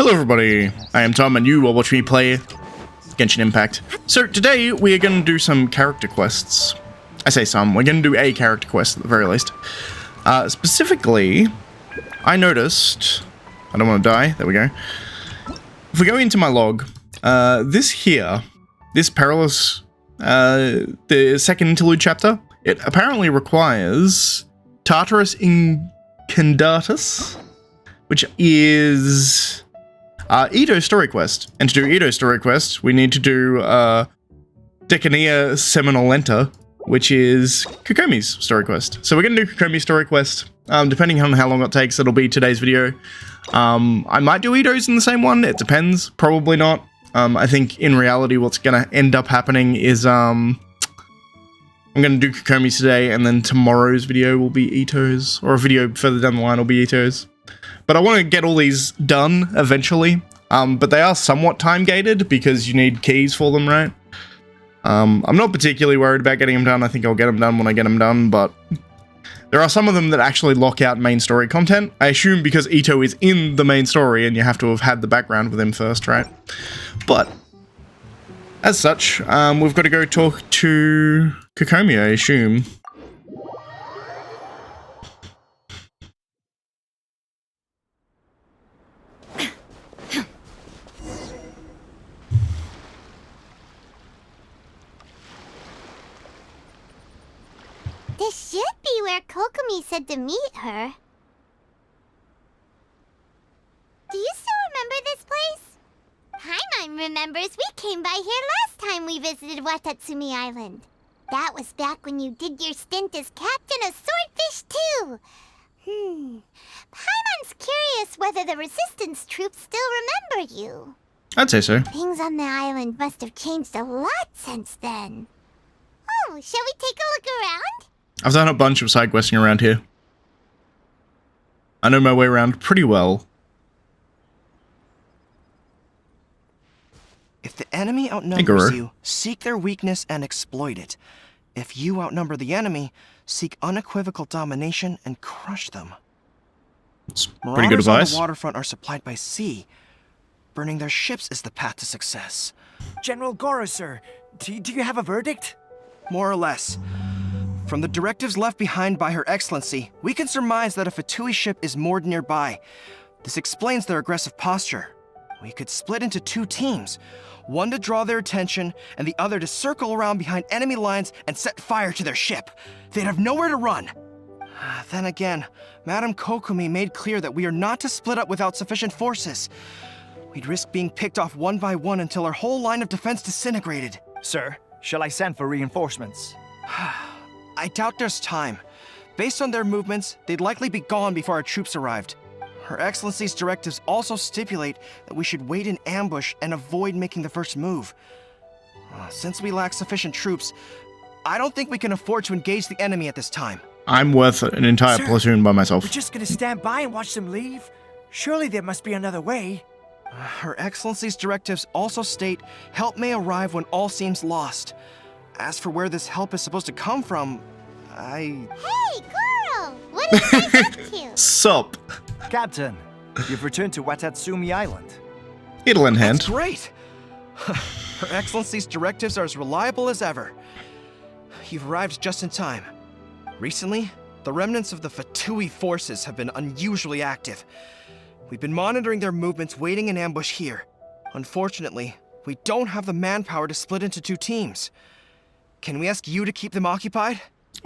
Hello everybody, I am Tom and you are watching me play Genshin Impact. So today we are going to do some character quests. I say some, we're going to do a character quest at the very least. Specifically, I noticed, I don't want to die, there we go. If we go into my log, this Perilous, the second interlude chapter, it apparently requires Tartarus Incandatus, which is Ito's story quest. And to do Ito's story quest, we need to do Decania Seminolenta, which is Kokomi's story quest. So we're going to do Kokomi's story quest. Depending on how long it takes, it'll be today's video. I might do Ito's in the same one. It depends. Probably not. I think in reality what's going to end up happening is I'm going to do Kokomi's today, and then tomorrow's video will be Ito's, or a video further down the line will be Ito's. But I want to get all these done eventually, but they are somewhat time-gated because you need keys for them, right? I'm not particularly worried about getting them done. I think I'll get them done when I get them done, but there are some of them that actually lock out main story content. I assume because Ito is in the main story and you have to have had the background with him first, right? But as such, we've got to go talk to Kokomi, I assume. This should be where Kokomi said to meet her. Do you still remember this place? Paimon remembers we came by here last time we visited Watatsumi Island. That was back when you did your stint as captain of Swordfish too. Paimon's curious whether the resistance troops still remember you. I'd say so. Things on the island must have changed a lot since then. Oh, shall we take a look around? I've done a bunch of side questing around here. I know my way around pretty well. If the enemy outnumbers you, seek their weakness and exploit it. If you outnumber the enemy, seek unequivocal domination and crush them. It's pretty good advice. Marauders on the waterfront are supplied by sea. Burning their ships is the path to success. General Goro, sir, do you have a verdict? More or less. From the directives left behind by Her Excellency, we can surmise that a Fatui ship is moored nearby. This explains their aggressive posture. We could split into two teams, one to draw their attention, and the other to circle around behind enemy lines and set fire to their ship. They'd have nowhere to run. Then again, Madame Kokomi made clear that we are not to split up without sufficient forces. We'd risk being picked off one by one until our whole line of defense disintegrated. Sir, shall I send for reinforcements? I doubt there's time. Based on their movements, they'd likely be gone before our troops arrived. Her Excellency's directives also stipulate that we should wait in ambush and avoid making the first move. Since we lack sufficient troops, I don't think we can afford to engage the enemy at this time. I'm worth an entire platoon by myself. We're just gonna stand by and watch them leave? Surely there must be another way. Her Excellency's directives also state help may arrive when all seems lost. As for where this help is supposed to come from, Hey, girl! What are you guys up to? Sup? Captain, you've returned to Watatsumi Island. It'll in hand. That's great! Her Excellency's directives are as reliable as ever. You've arrived just in time. Recently, the remnants of the Fatui forces have been unusually active. We've been monitoring their movements, waiting in ambush here. Unfortunately, we don't have the manpower to split into two teams. Can we ask you to keep them occupied?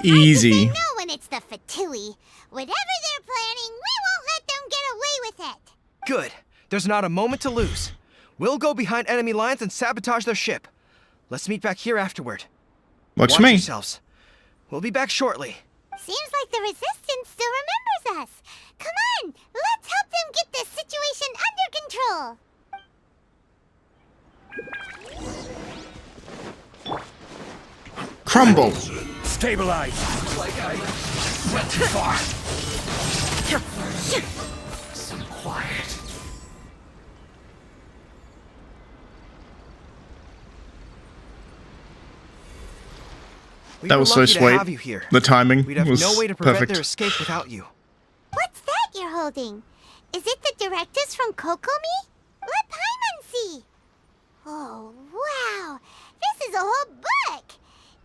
Easy. I say no when it's the Fatui. Whatever they're planning, we won't let them get away with it. Good. There's not a moment to lose. We'll go behind enemy lines and sabotage their ship. Let's meet back here afterward. Works for Watch me. yourselves. We'll be back shortly. Seems like the Resistance still remembers us. Come on, let's help them get this situation under control. Crumble. Stabilize. Like I went too far. So quiet. That was so sweet. The timing We'd have was no way to prevent perfect. their escape without you. What's that you're holding? Is it the directives from Kokomi? Oh, wow! This is a whole book!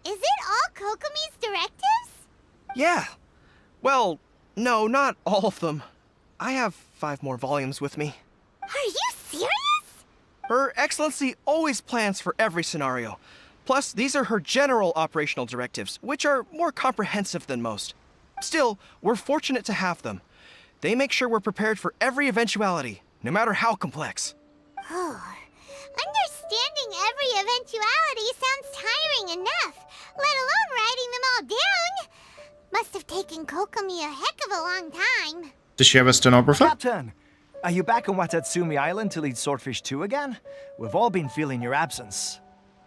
Is it all Kokomi's directives? Yeah. Well, no, not all of them. I have 5 more volumes with me. Are you serious? Her Excellency always plans for every scenario. Plus, these are her general operational directives, which are more comprehensive than most. Still, we're fortunate to have them. They make sure we're prepared for every eventuality, no matter how complex. Oh, understanding every eventuality sounds tiring enough, let alone writing them all down. Must have taken Kokomi a heck of a long time. Does she have a stenographer? Captain, are you back on Watatsumi Island to lead Swordfish 2 again? We've all been feeling your absence.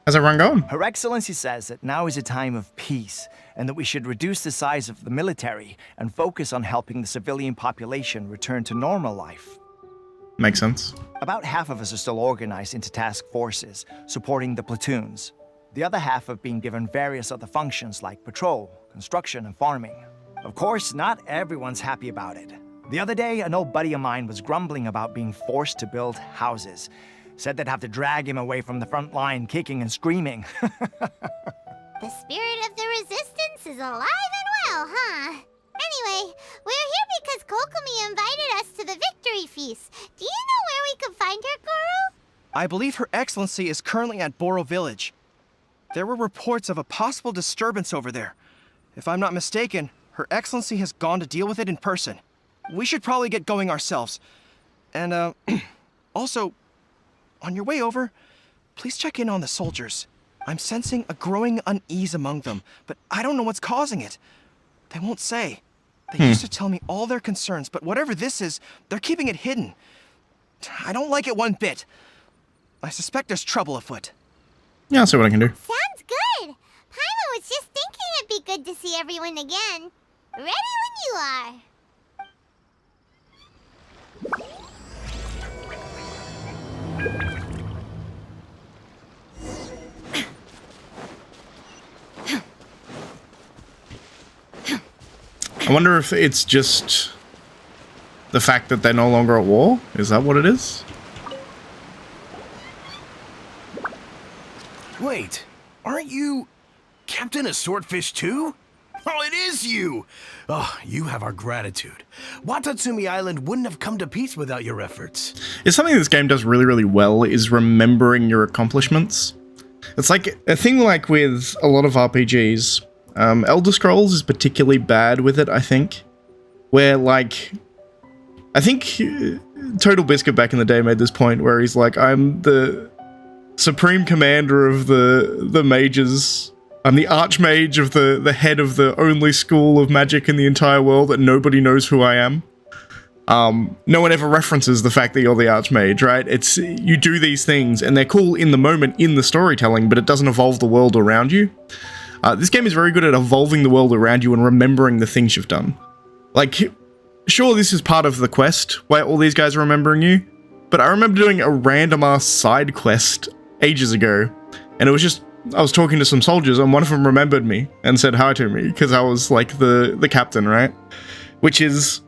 How's everyone going? Her Excellency says that now is a time of peace, and that we should reduce the size of the military and focus on helping the civilian population return to normal life. Makes sense. About half of us are still organized into task forces, supporting the platoons. The other half have been given various other functions like patrol, construction, and farming. Of course, not everyone's happy about it. The other day, an old buddy of mine was grumbling about being forced to build houses. Said they'd have to drag him away from the front line, kicking and screaming. The spirit of the resistance is alive and well, huh? Anyway, we're here because Kokomi invited us to the victory feast. Do you know where we could find her, Guru? I believe Her Excellency is currently at Boro Village. There were reports of a possible disturbance over there. If I'm not mistaken, Her Excellency has gone to deal with it in person. We should probably get going ourselves. And, also, on your way over, please check in on the soldiers. I'm sensing a growing unease among them, but I don't know what's causing it. They won't say. They used to tell me all their concerns, but whatever this is, they're keeping it hidden. I don't like it one bit. I suspect there's trouble afoot. Yeah, I'll see what I can do. Sounds good. Paimon was just thinking it'd be good to see everyone again. Ready when you are. I wonder if it's just the fact that they're no longer at war. Is that what it is? Wait, aren't you Captain of Swordfish too? Oh, it is you! Oh, you have our gratitude. Watatsumi Island wouldn't have come to peace without your efforts. It's something this game does really, really well, is remembering your accomplishments. It's like a thing like with a lot of RPGs. Elder Scrolls is particularly bad with it, I think. Where, like, I think Total Biscuit back in the day made this point where he's like, I'm the supreme commander of the mages. I'm the archmage of the head of the only school of magic in the entire world that nobody knows who I am. No one ever references the fact that you're the archmage, right? It's, you do these things and they're cool in the moment in the storytelling, but it doesn't evolve the world around you. This game is very good at evolving the world around you and remembering the things you've done. Like, sure, this is part of the quest where all these guys are remembering you, but I remember doing a random ass side quest ages ago, and it was just, I was talking to some soldiers and one of them remembered me and said hi to me because I was like the captain, right? Which is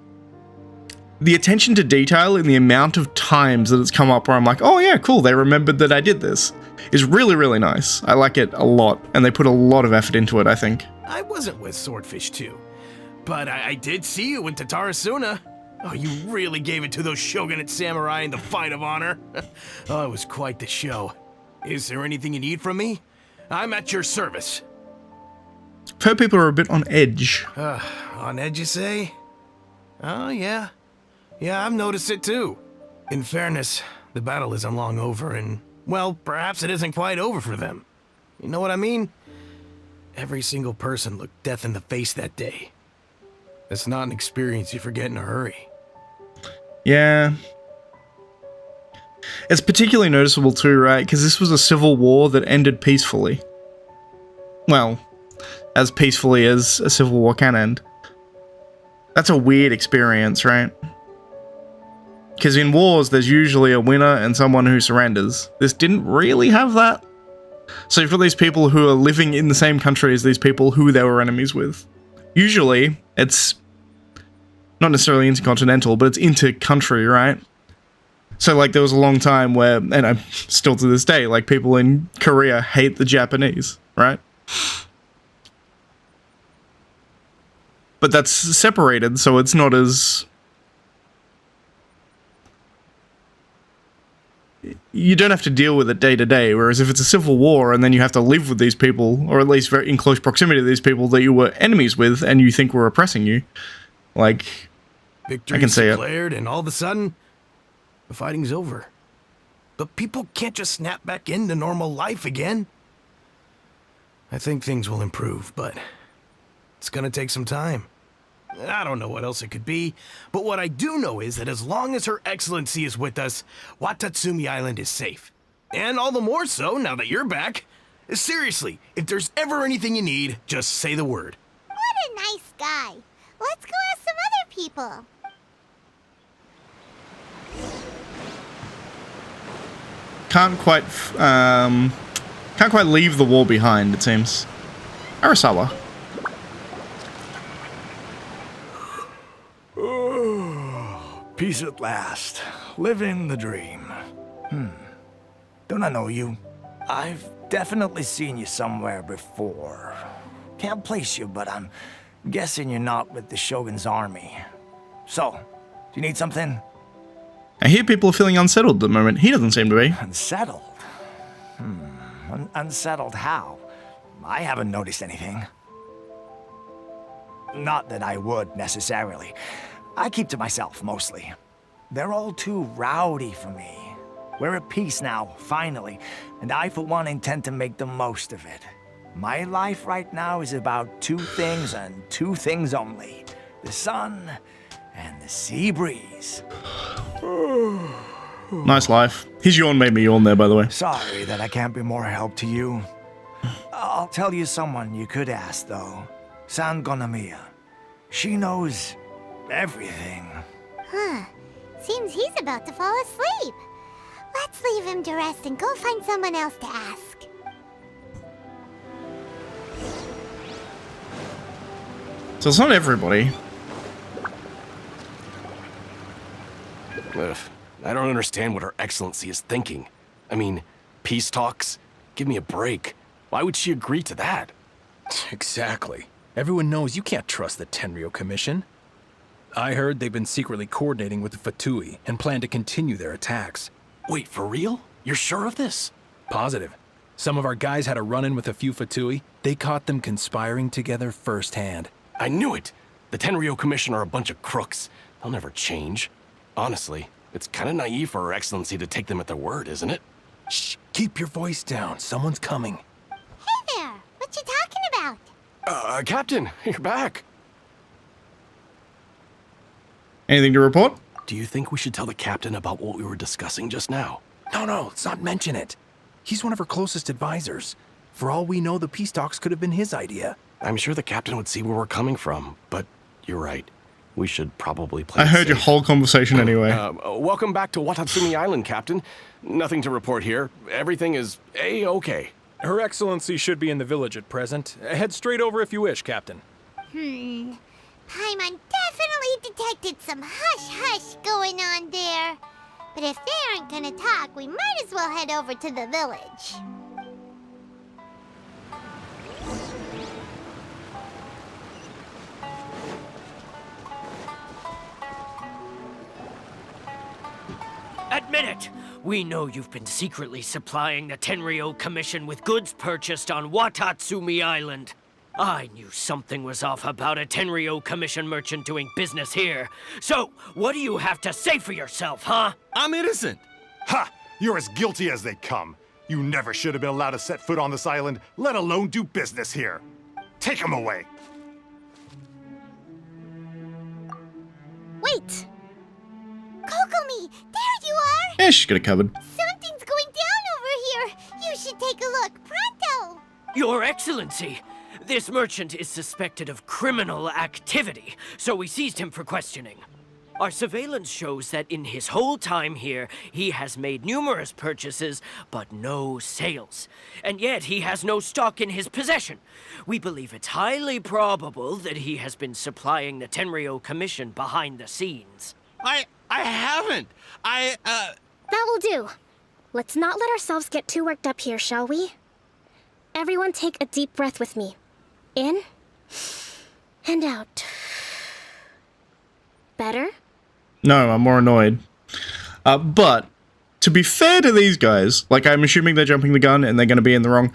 the attention to detail in the amount of times that it's come up where I'm like, oh yeah, cool, they remembered that I did this, is really, really nice. I like it a lot, and they put a lot of effort into it, I think. I wasn't with Swordfish 2, but I did see you in Tatarasuna. Oh, you really gave it to those shogunate samurai in the fight of honor. Oh, it was quite the show. Is there anything you need from me? I'm at your service. I've heard people are a bit on edge. On edge, you say? Oh, yeah. Yeah, I've noticed it too. In fairness, the battle isn't long over, and, well, perhaps it isn't quite over for them. You know what I mean? Every single person looked death in the face that day. That's not an experience you forget in a hurry. Yeah. It's particularly noticeable too, right? Because this was a civil war that ended peacefully. Well, as peacefully as a civil war can end. That's a weird experience, right? Because in wars, there's usually a winner and someone who surrenders. This didn't really have that. So for these people who are living in the same country as these people who they were enemies with, usually it's not necessarily intercontinental, but it's inter-country, right? So, like, there was a long time where, and I'm still to this day, like, people in Korea hate the Japanese, right? But that's separated, so it's not as... You don't have to deal with it day to day, whereas if it's a civil war and then you have to live with these people, or at least very in close proximity to these people that you were enemies with and you think were oppressing you, like, Victory I can say it. declared, and all of a sudden, the fighting's over. But people can't just snap back into normal life again. I think things will improve, but it's gonna take some time. I don't know what else it could be, but what I do know is that as long as Her Excellency is with us, Watatsumi Island is safe. And all the more so now that you're back. Seriously, if there's ever anything you need, just say the word. What a nice guy. Let's go ask some other people. can't quite leave the wall behind, it seems. Arasawa. Peace at last. Living the dream. Don't I know you? I've definitely seen you somewhere before. Can't place you, but I'm guessing you're not with the Shogun's army. So, do you need something? I hear people are feeling unsettled at the moment. He doesn't seem to be. Unsettled? Unsettled how? I haven't noticed anything. Not that I would, necessarily. I keep to myself, mostly. They're all too rowdy for me. We're at peace now, finally, and I, for one, intend to make the most of it. My life right now is about two things and two things only. The sun and the sea breeze. Nice life. His yawn made me yawn there, by the way. Sorry that I can't be more help to you. I'll tell you someone you could ask, though. San Gonamiya. She knows everything. Huh. Seems he's about to fall asleep. Let's leave him to rest and go find someone else to ask. So it's not everybody. Ugh, I don't understand what Her Excellency is thinking. I mean, peace talks? Give me a break. Why would she agree to that? Exactly. Everyone knows you can't trust the Tenryou Commission. I heard they've been secretly coordinating with the Fatui and plan to continue their attacks. Wait, for real? You're sure of this? Positive. Some of our guys had a run-in with a few Fatui. They caught them conspiring together firsthand. I knew it! The Tenryou Commission are a bunch of crooks. They'll never change. Honestly, it's kind of naive for Her Excellency to take them at their word, isn't it? Shh, keep your voice down. Someone's coming. Hey there! What you talking about? Captain, you're back. Anything to report? Do you think we should tell the captain about what we were discussing just now? No, let's not mention it. He's one of our closest advisors. For all we know, the peace talks could have been his idea. I'm sure the captain would see where we're coming from, but you're right. We should probably play I it heard your safe. whole conversation anyway. Welcome back to Watatsumi Island, Captain. Nothing to report here. Everything is A-okay. Her Excellency should be in the village at present. Head straight over if you wish, Captain. Paimon definitely detected some hush-hush going on there. But if they aren't gonna talk, we might as well head over to the village. Admit it! We know you've been secretly supplying the Tenryou Commission with goods purchased on Watatsumi Island. I knew something was off about a Tenryou Commission merchant doing business here. So, what do you have to say for yourself, huh? I'm innocent! Ha! You're as guilty as they come. You never should have been allowed to set foot on this island, let alone do business here. Take him away! Wait! Kokomi, there you are! Yeah, she's got it covered. Something's going down over here. You should take a look, pronto! Your Excellency, this merchant is suspected of criminal activity, so we seized him for questioning. Our surveillance shows that in his whole time here, he has made numerous purchases, but no sales. And yet he has no stock in his possession. We believe it's highly probable that he has been supplying the Tenryou Commission behind the scenes. I haven't. That will do. Let's not let ourselves get too worked up here, shall we? Everyone take a deep breath with me. In and out. Better? No, I'm more annoyed. But to be fair to these guys, like I'm assuming they're jumping the gun and they're going to be in the wrong.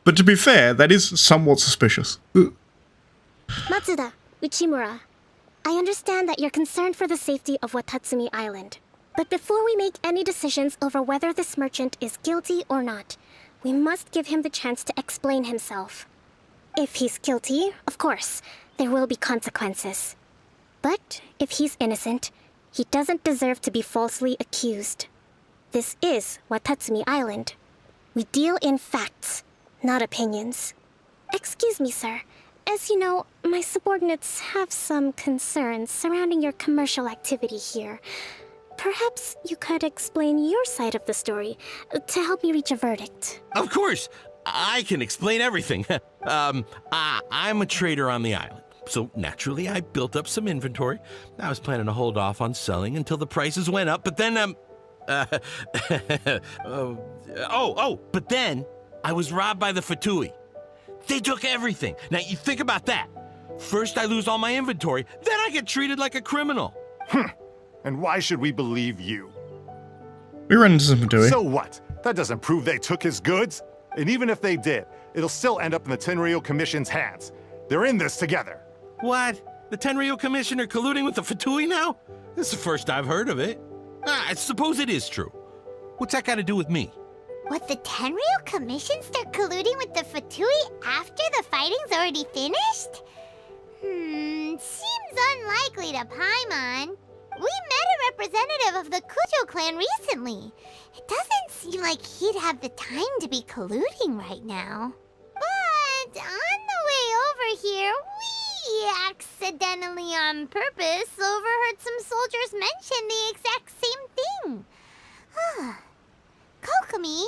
But to be fair, that is somewhat suspicious. Matsuda, Uchimura, I understand that you're concerned for the safety of Watatsumi Island. But before we make any decisions over whether this merchant is guilty or not, we must give him the chance to explain himself. If he's guilty, of course, there will be consequences. But if he's innocent, he doesn't deserve to be falsely accused. This is Watatsumi Island. We deal in facts, not opinions. Excuse me, sir. As you know, my subordinates have some concerns surrounding your commercial activity here. Perhaps you could explain your side of the story to help me reach a verdict. Of course! I can explain everything. I'm a trader on the island, so naturally I built up some inventory. I was planning to hold off on selling until the prices went up, but then, but then I was robbed by the Fatui. They took everything. Now, you think about that. First I lose all my inventory, then I get treated like a criminal. And why should we believe you? We run into something, do we? So what? That doesn't prove they took his goods. And even if they did, it'll still end up in the Tenryo Commission's hands. They're in this together. What? The Tenryo Commission are colluding with the Fatui now? This is the first I've heard of it. I suppose it is true. What's that got to do with me? What, the Tenryo Commission start colluding with the Fatui after the fighting's already finished? Seems unlikely to Paimon. We met a representative of the Kujo clan recently. It doesn't seem like he'd have the time to be colluding right now. But on the way over here, we accidentally on purpose overheard some soldiers mention the exact same thing. Kokomi,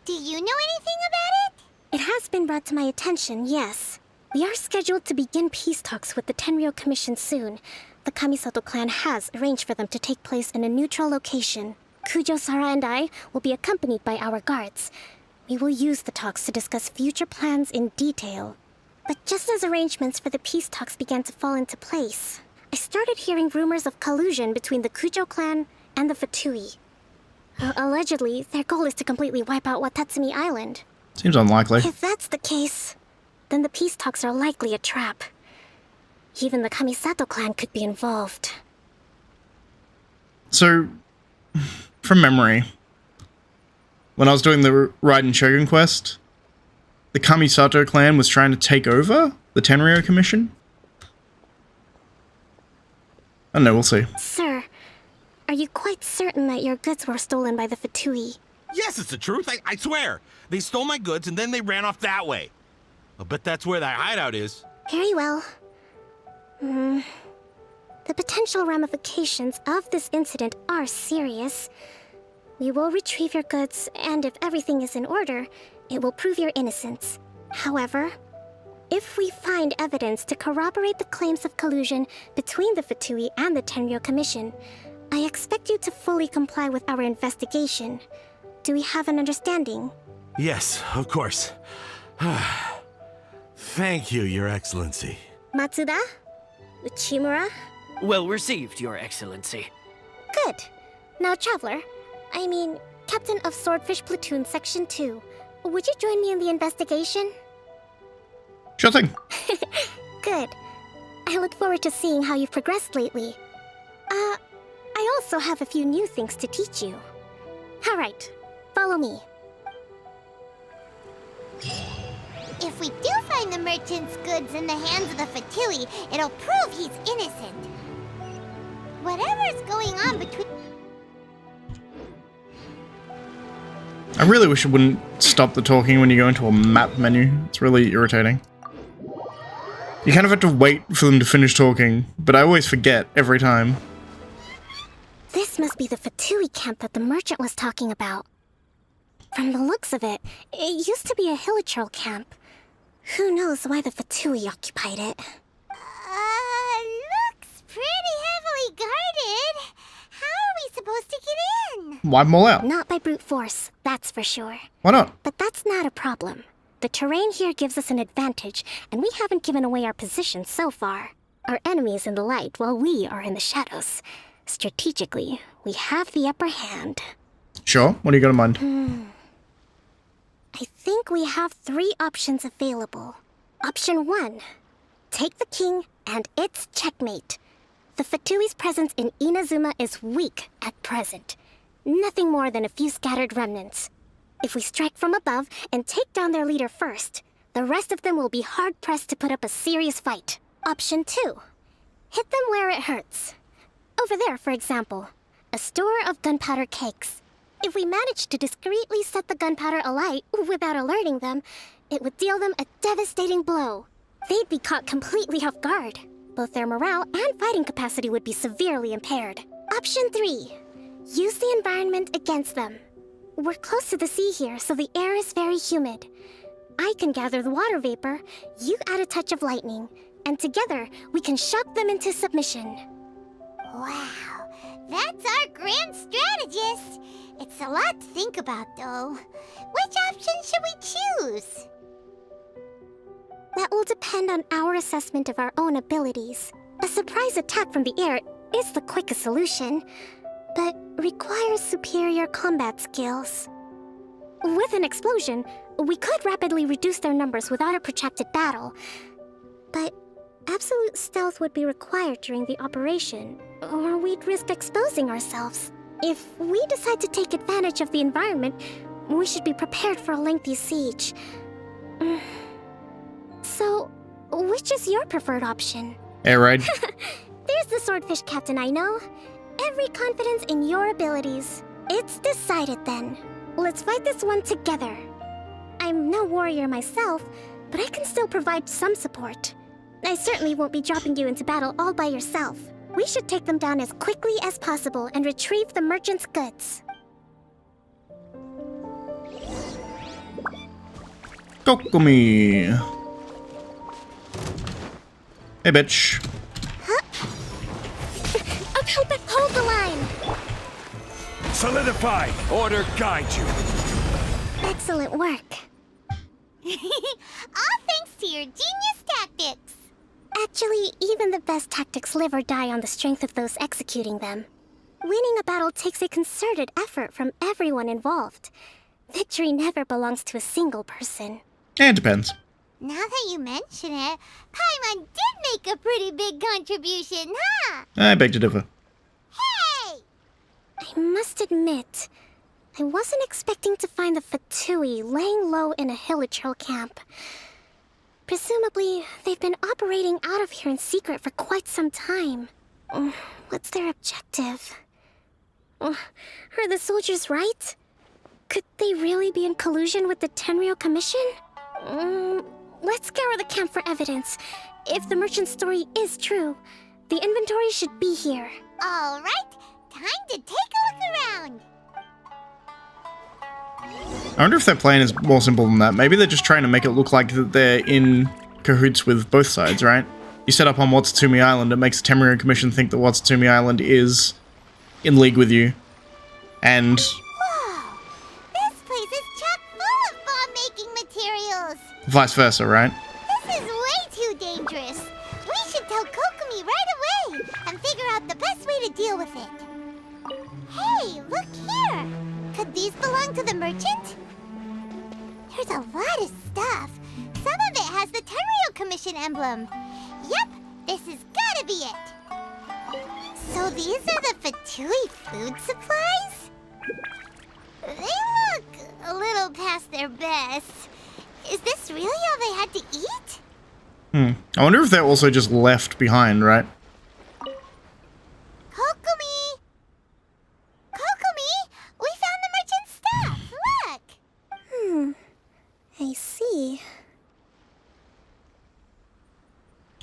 do you know anything about it? It has been brought to my attention, yes. We are scheduled to begin peace talks with the Tenryo Commission soon. The Kamisato clan has arranged for them to take place in a neutral location. Kujo-Sara and I will be accompanied by our guards. We will use the talks to discuss future plans in detail. But just as arrangements for the peace talks began to fall into place, I started hearing rumors of collusion between the Kujo clan and the Fatui. Allegedly, their goal is to completely wipe out Watatsumi Island. Seems unlikely. If that's the case, then the peace talks are likely a trap. Even the Kamisato clan could be involved. So, from memory, when I was doing the Raiden Shogun quest, the Kamisato clan was trying to take over the Tenryo Commission? I don't know, we'll see. Sir, are you quite certain that your goods were stolen by the Fatui? Yes, it's the truth. I swear. They stole my goods and then they ran off that way. I'll bet that's where that hideout is. Very well. The potential ramifications of this incident are serious. We will retrieve your goods, and if everything is in order, it will prove your innocence. However, if we find evidence to corroborate the claims of collusion between the Fatui and the Tenryo Commission, I expect you to fully comply with our investigation. Do we have an understanding? Yes, of course. Thank you, Your Excellency. Matsuda? Uchimura? Well received, Your Excellency. Good. Now, Traveler, Captain of Swordfish Platoon Section 2, would you join me in the investigation? Sure thing. Good. I look forward to seeing how you've progressed lately. I also have a few new things to teach you. Alright, follow me. If we do find the merchant's goods in the hands of the Fatui, it'll prove he's innocent. Whatever's going on between... I really wish it wouldn't stop the talking when you go into a map menu. It's really irritating. You kind of have to wait for them to finish talking, but I always forget every time. This must be the Fatui camp that the merchant was talking about. From the looks of it, it used to be a Hilichurl camp. Who knows why the Fatui occupied it? Looks pretty heavily guarded. How are we supposed to get in? Wipe them all out. Not by brute force, that's for sure. Why not? But that's not a problem. The terrain here gives us an advantage, and we haven't given away our position so far. Our enemy is in the light, while we are in the shadows. Strategically, we have the upper hand. Sure. What do you got in mind? I think we have 3 options available. Option 1. Take the king, and it's checkmate. The Fatui's presence in Inazuma is weak at present. Nothing more than a few scattered remnants. If we strike from above and take down their leader first, the rest of them will be hard-pressed to put up a serious fight. Option 2. Hit them where it hurts. Over there, for example, a store of gunpowder cakes. If we manage to discreetly set the gunpowder alight without alerting them, it would deal them a devastating blow. They'd be caught completely off guard. Both their morale and fighting capacity would be severely impaired. Option 3. Use the environment against them. We're close to the sea here, so the air is very humid. I can gather the water vapor, you add a touch of lightning, and together we can shock them into submission. Wow, that's our grand strategist. It's a lot to think about, though. Which option should we choose? That will depend on our assessment of our own abilities. A surprise attack from the air is the quickest solution, but requires superior combat skills. With an explosion, we could rapidly reduce their numbers without a protracted battle, but absolute stealth would be required during the operation, or we'd risk exposing ourselves. If we decide to take advantage of the environment, we should be prepared for a lengthy siege. So, which is your preferred option? Air raid. There's the swordfish captain I know. Every confidence in your abilities. It's decided then. Let's fight this one together. I'm no warrior myself, but I can still provide some support. I certainly won't be dropping you into battle all by yourself. We should take them down as quickly as possible and retrieve the merchant's goods. Kokomi. Hey, bitch. Huh? Hold the line! Solidify! Order guide you! Excellent work. All thanks to your genius tactics. Actually, even the best tactics live or die on the strength of those executing them. Winning a battle takes a concerted effort from everyone involved. Victory never belongs to a single person. It depends. Now that you mention it, Paimon did make a pretty big contribution, huh? I beg to differ. Hey! I must admit, I wasn't expecting to find the Fatui laying low in a Hilichurl camp. Presumably, they've been operating out of here in secret for quite some time. What's their objective? Are the soldiers right? Could they really be in collusion with the Tenryou Commission? Let's scour the camp for evidence. If the merchant's story is true, the inventory should be here. All right, time to take a look around. I wonder if their plan is more simple than that. Maybe they're just trying to make it look like that they're in cahoots with both sides, right? You set up on Watatsumi Island, it makes the Tenryou Commission think that Watatsumi Island is in league with you. And... Whoa! This place is chock full of bomb-making materials! vice versa, right? This is way too dangerous. We should tell Kokomi right away and figure out the best way to deal with it. Hey, look here! Could these belong to the merchant? There's a lot of stuff. Some of it has the Tenryou Commission emblem. Yep, this has gotta be it. So these are the Fatui food supplies? They look a little past their best. Is this really all they had to eat? I wonder if they're also just left behind, right? Kokomi! Kokomi! We found the merchant's stuff! Look! I see.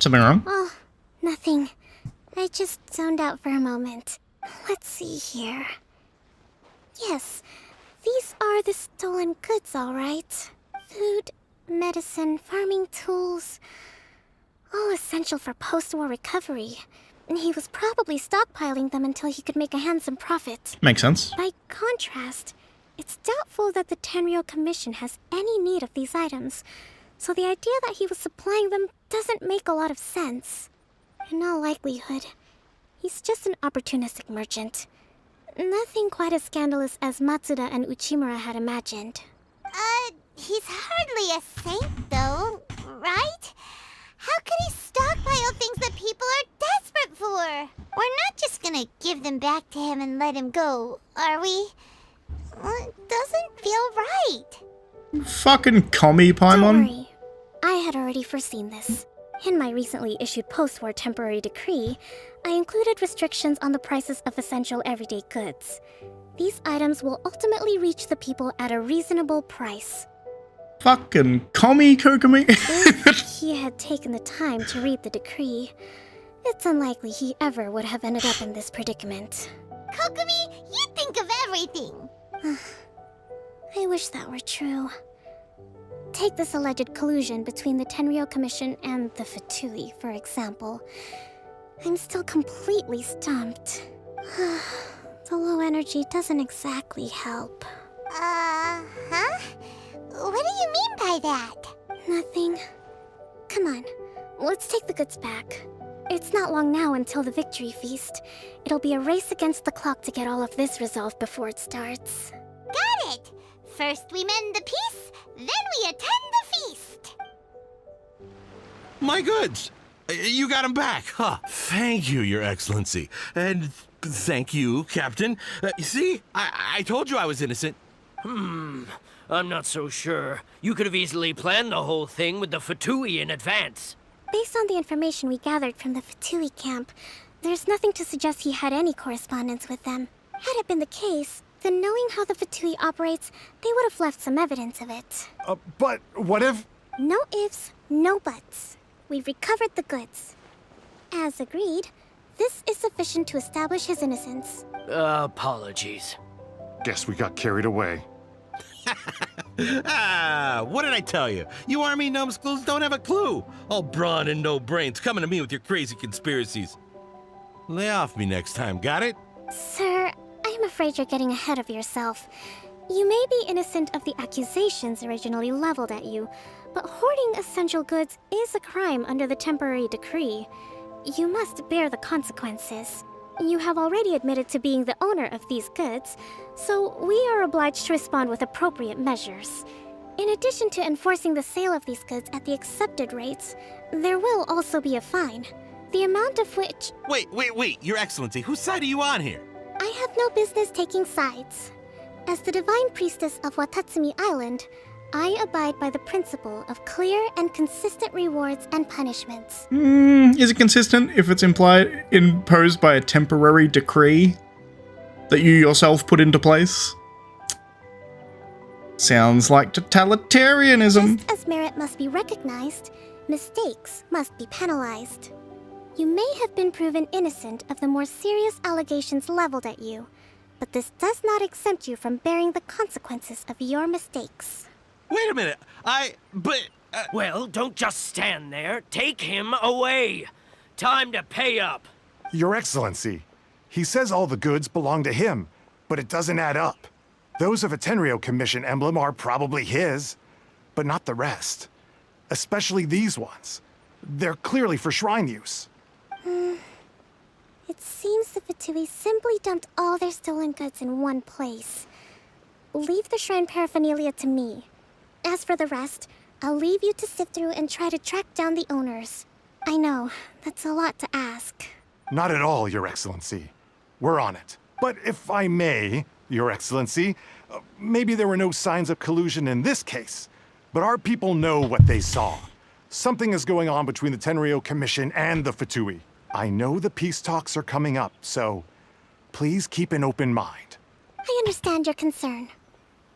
Something wrong? Oh, nothing. I just zoned out for a moment. Let's see here. Yes, these are the stolen goods, all right. Food, medicine, farming tools. All essential for post-war recovery. He was probably stockpiling them until he could make a handsome profit. Makes sense. By contrast, it's doubtful that the Tenryou Commission has any need of these items, so the idea that he was supplying them doesn't make a lot of sense. In all likelihood, he's just an opportunistic merchant. Nothing quite as scandalous as Matsuda and Uchimura had imagined. He's hardly a saint, though, right? How could he stockpile things that people are desperate for? We're not just gonna give them back to him and let him go, are we? It doesn't feel right. Fucking Komi, Don't Paimon. worry. I had already foreseen this. In my recently issued post-war temporary decree, I included restrictions on the prices of essential everyday goods. These items will ultimately reach the people at a reasonable price. Fucking Komi, Kokomi. If he had taken the time to read the decree, it's unlikely he ever would have ended up in this predicament. Kokomi, you think of everything. I wish that were true. Take this alleged collusion between the Tenryou Commission and the Fatui, for example. I'm still completely stumped. The low energy doesn't exactly help. Huh? What do you mean by that? Nothing. Come on, let's take the goods back. It's not long now until the victory feast. It'll be a race against the clock to get all of this resolved before it starts. Got it! First we mend the peace, then we attend the feast! My goods! You got them back, huh? Thank you, Your Excellency. And thank you, Captain. See? I told you I was innocent. I'm not so sure. You could have easily planned the whole thing with the Fatui in advance. Based on the information we gathered from the Fatui camp, there's nothing to suggest he had any correspondence with them. Had it been the case, then knowing how the Fatui operates, they would have left some evidence of it. But what if... No ifs, no buts. We've recovered the goods. As agreed, this is sufficient to establish his innocence. Apologies. Guess we got carried away. What did I tell you? You army numbskulls don't have a clue. All brawn and no brains coming to me with your crazy conspiracies. Lay off me next time, got it? Sir, I'm afraid you're getting ahead of yourself. You may be innocent of the accusations originally leveled at you, but hoarding essential goods is a crime under the temporary decree. You must bear the consequences. You have already admitted to being the owner of these goods, so we are obliged to respond with appropriate measures. In addition to enforcing the sale of these goods at the accepted rates, there will also be a fine, the amount of which... Wait, Your Excellency, whose side are you on here? I have no business taking sides. As the Divine Priestess of Watatsumi Island, I abide by the principle of clear and consistent rewards and punishments. Is it consistent if it's imposed by a temporary decree that you yourself put into place? Sounds like totalitarianism. Just as merit must be recognized, mistakes must be penalized. You may have been proven innocent of the more serious allegations leveled at you, but this does not exempt you from bearing the consequences of your mistakes. Wait a minute, Well, don't just stand there. Take him away. Time to pay up. Your Excellency, he says all the goods belong to him, but it doesn't add up. Those of a Tenryou Commission emblem are probably his, but not the rest. Especially these ones. They're clearly for shrine use. It seems the Fatui simply dumped all their stolen goods in one place. Leave the shrine paraphernalia to me. As for the rest, I'll leave you to sift through and try to track down the owners. I know, that's a lot to ask. Not at all, Your Excellency. We're on it. But if I may, Your Excellency, maybe there were no signs of collusion in this case, but our people know what they saw. Something is going on between the Tenryou Commission and the Fatui. I know the peace talks are coming up, so please keep an open mind. I understand your concern.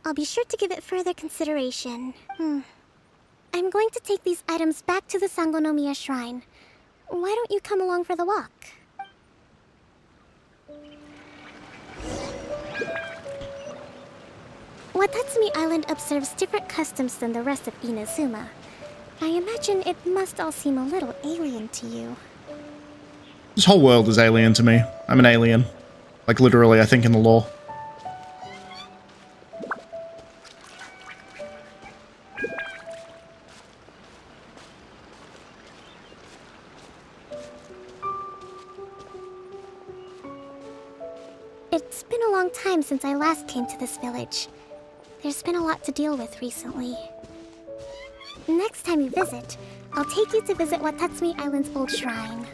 I'll be sure to give it further consideration. I'm going to take these items back to the Sangonomiya Shrine. Why don't you come along for the walk? Watatsumi Island observes different customs than the rest of Inazuma. I imagine it must all seem a little alien to you. This whole world is alien to me. I'm an alien. Like, literally, I think in the lore. It's been a long time since I last came to this village. There's been a lot to deal with recently. Next time you visit, I'll take you to visit Watatsumi Island's old shrine.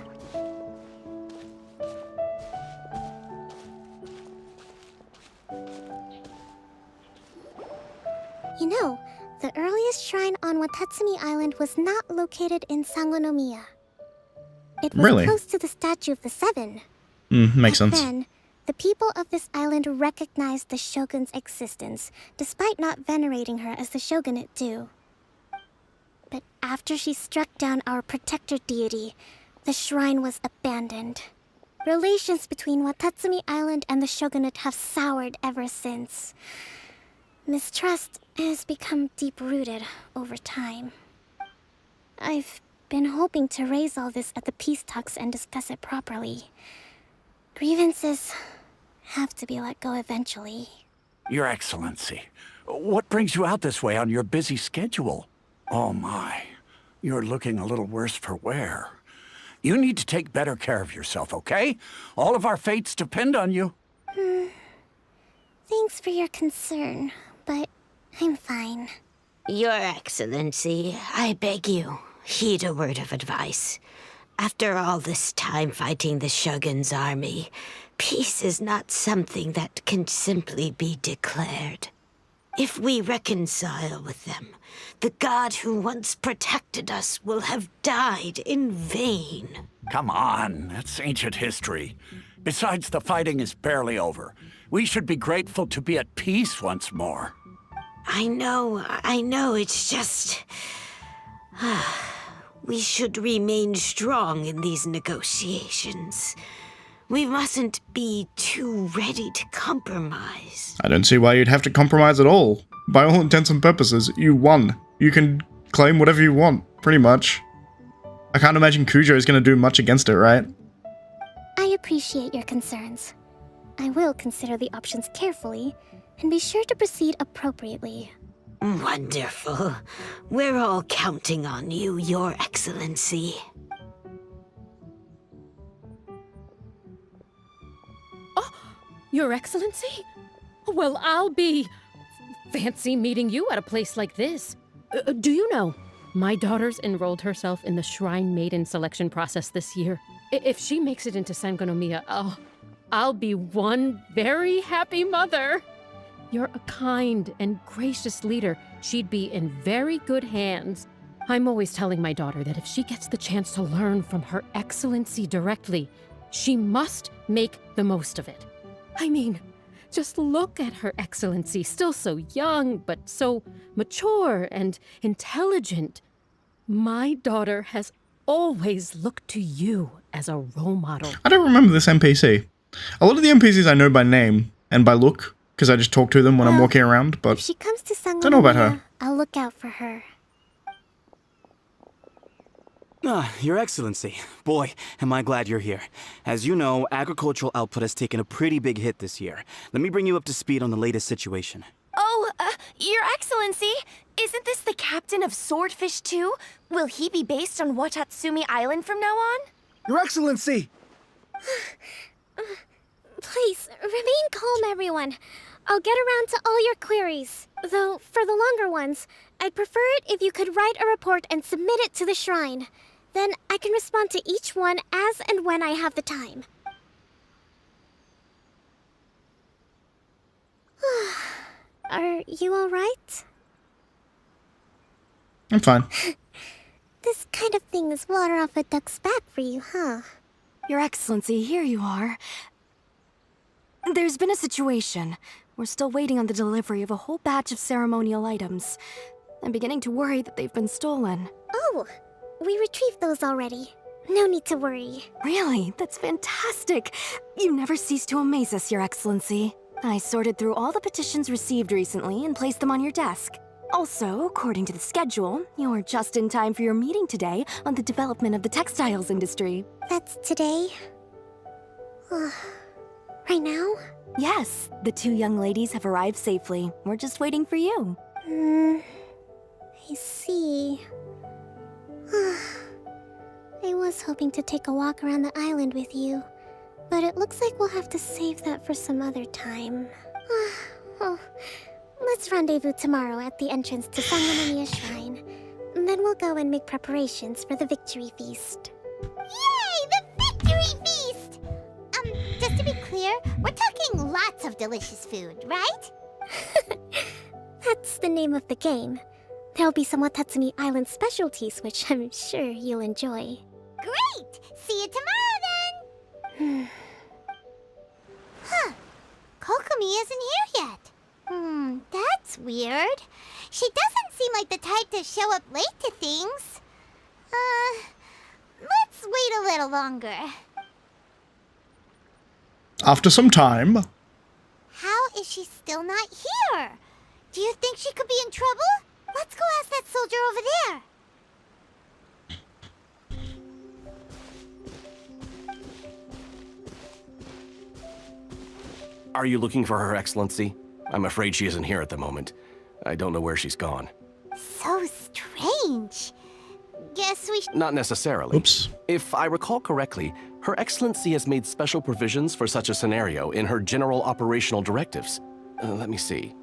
You know, the earliest shrine on Watatsumi Island was not located in Sangonomiya. It was Really? close to the Statue of the Seven. Makes sense. Then, the people of this island recognized the shogun's existence, despite not venerating her as the shogunate do. But after she struck down our protector deity, the shrine was abandoned. Relations between Watatsumi Island and the shogunate have soured ever since. Mistrust has become deep-rooted over time. I've been hoping to raise all this at the peace talks and discuss it properly. Grievances have to be let go eventually. Your Excellency, what brings you out this way on your busy schedule? Oh my, you're looking a little worse for wear. You need to take better care of yourself, okay? All of our fates depend on you. Thanks for your concern, but I'm fine. Your Excellency, I beg you, heed a word of advice. After all this time fighting the Shogun's army, peace is not something that can simply be declared. If we reconcile with them, the god who once protected us will have died in vain. Come on, that's ancient history. Besides, the fighting is barely over. We should be grateful to be at peace once more. I know, it's just... we should remain strong in these negotiations. We mustn't be too ready to compromise. I don't see why you'd have to compromise at all. By all intents and purposes, you won. You can claim whatever you want, pretty much. I can't imagine Kujo is going to do much against it, right? I appreciate your concerns. I will consider the options carefully, and be sure to proceed appropriately. Wonderful. We're all counting on you, Your Excellency. Your Excellency? Well, I'll be... fancy meeting you at a place like this. Do you know, my daughter's enrolled herself in the Shrine Maiden selection process this year. If she makes it into Sangonomiya, I'll be one very happy mother. You're a kind and gracious leader. She'd be in very good hands. I'm always telling my daughter that if she gets the chance to learn from Her Excellency directly, she must make the most of it. I mean, just look at Her Excellency, still so young, but so mature and intelligent. My daughter has always looked to you as a role model. I don't remember this NPC. A lot of the NPCs I know by name and by look, because I just talk to them when I'm walking around, but if she comes to Sangonomiya, don't know about her. I'll look out for her. Your Excellency. Boy, am I glad you're here. As you know, agricultural output has taken a pretty big hit this year. Let me bring you up to speed on the latest situation. Oh, Your Excellency, isn't this the captain of Swordfish 2? Will he be based on Watatsumi Island from now on? Your Excellency! Please, remain calm, everyone. I'll get around to all your queries. Though, for the longer ones, I'd prefer it if you could write a report and submit it to the shrine. Then I can respond to each one as and when I have the time. Are you alright? I'm fine. This kind of thing is water off a duck's back for you, huh? Your Excellency, here you are. There's been a situation. We're still waiting on the delivery of a whole batch of ceremonial items. I'm beginning to worry that they've been stolen. Oh, we retrieved those already. No need to worry. Really? That's fantastic. You never cease to amaze us, Your Excellency. I sorted through all the petitions received recently and placed them on your desk. Also, according to the schedule, you're just in time for your meeting today on the development of the textiles industry. That's today? Right now? Yes, the two young ladies have arrived safely. We're just waiting for you. I see. I was hoping to take a walk around the island with you, but it looks like we'll have to save that for some other time. Well, let's rendezvous tomorrow at the entrance to Sangonomiya Shrine. Then we'll go and make preparations for the victory feast. Yay! The victory feast! Just to be clear, we're talking lots of delicious food, right? That's the name of the game. There'll be some Watatsumi Island specialties, which I'm sure you'll enjoy. Great! See you tomorrow then! Huh. Kokomi isn't here yet. That's weird. She doesn't seem like the type to show up late to things. Let's wait a little longer. After some time. How is she still not here? Do you think she could be in trouble? Let's go ask that soldier over there. Are you looking for Her Excellency? I'm afraid she isn't here at the moment. I don't know where she's gone. So strange. Guess we Not necessarily. Oops. If I recall correctly, Her Excellency has made special provisions for such a scenario in her general operational directives. Let me see.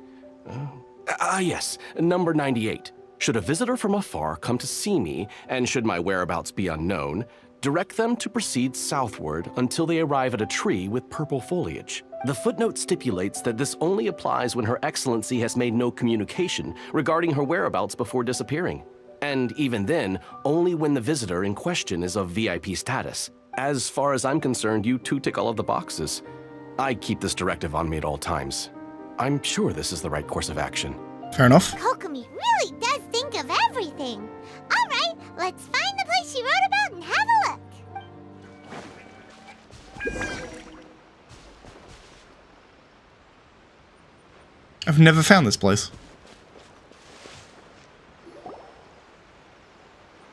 Yes, number 98. Should a visitor from afar come to see me, and should my whereabouts be unknown, direct them to proceed southward until they arrive at a tree with purple foliage. The footnote stipulates that this only applies when Her Excellency has made no communication regarding her whereabouts before disappearing. And even then, only when the visitor in question is of VIP status. As far as I'm concerned, you two tick all of the boxes. I keep this directive on me at all times. I'm sure this is the right course of action. Fair enough. Kokomi really does think of everything. All right, let's find the place she wrote about and have a look. I've never found this place.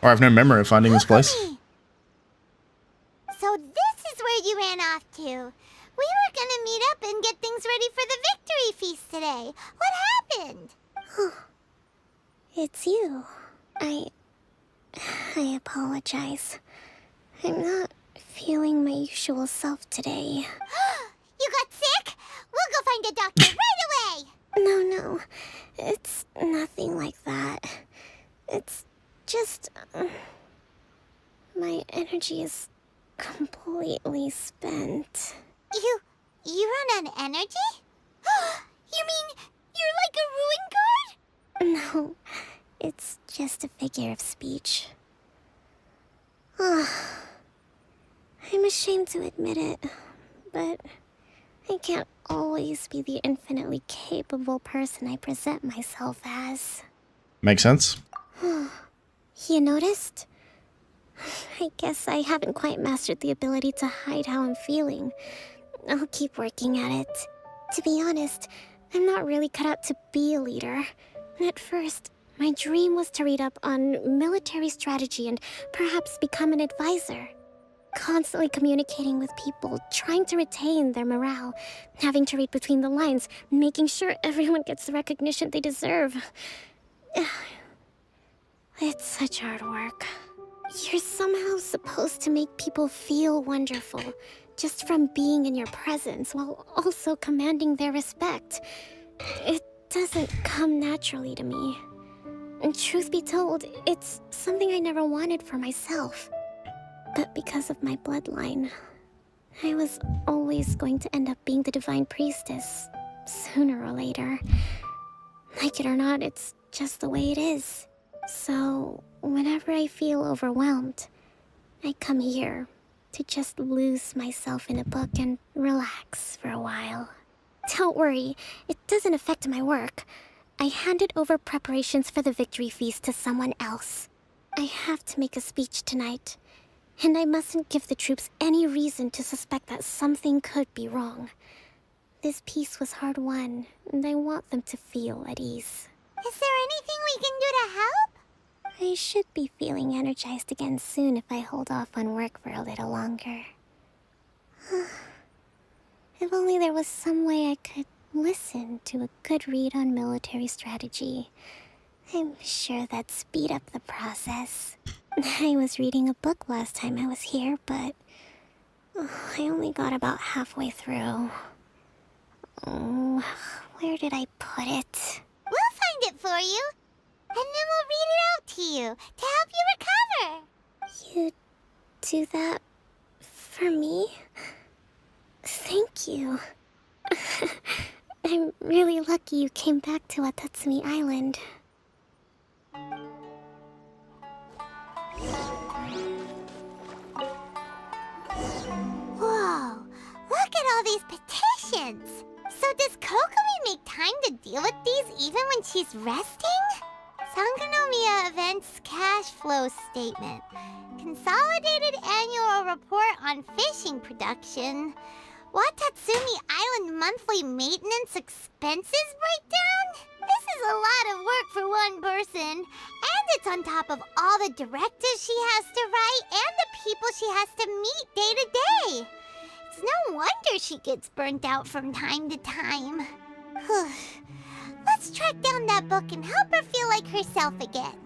Or I have no memory of finding this place. So this is where you ran off to. We were gonna meet up and get things ready for the victory feast today. What happened? It's you. I apologize. I'm not feeling my usual self today. You got sick? We'll go find a doctor right away. No. It's nothing like that. It's just... my energy is completely spent. You run on energy? You mean you're like a ruin guard? No, it's just a figure of speech. I'm ashamed to admit it, but I can't always be the infinitely capable person I present myself as. Makes sense. You noticed? I guess I haven't quite mastered the ability to hide how I'm feeling. I'll keep working at it. To be honest, I'm not really cut out to be a leader. At first, my dream was to read up on military strategy and perhaps become an advisor. Constantly communicating with people, trying to retain their morale, having to read between the lines, making sure everyone gets the recognition they deserve. It's such hard work. You're somehow supposed to make people feel wonderful, just from being in your presence, while also commanding their respect. It doesn't come naturally to me. And truth be told, it's something I never wanted for myself. But because of my bloodline, I was always going to end up being the Divine Priestess, sooner or later. Like it or not, it's just the way it is. So, whenever I feel overwhelmed, I come here to just lose myself in a book and relax for a while. Don't worry, it doesn't affect my work. I handed over preparations for the victory feast to someone else. I have to make a speech tonight, and I mustn't give the troops any reason to suspect that something could be wrong. This peace was hard won, and I want them to feel at ease. Is there anything we can do to help? I should be feeling energized again soon if I hold off on work for a little longer. If only there was some way I could listen to a good read on military strategy. I'm sure that'd speed up the process. I was reading a book last time I was here, but I only got about halfway through. Oh, where did I put it? We'll find it for you, and then we'll read it out to you to help you recover. You do that for me? Thank you. I'm really lucky you came back to Watatsumi Island. Whoa, look at all these petitions. So does Kokomi make time to deal with these even when she's resting? Sangonomiya Events Cash Flow Statement. Consolidated Annual Report on Fishing Production. Watatsumi Island Monthly Maintenance Expenses Breakdown? This is a lot of work for one person. And it's on top of all the directives she has to write and the people she has to meet day to day. It's no wonder she gets burnt out from time to time. Let's track down that book and help her feel like herself again.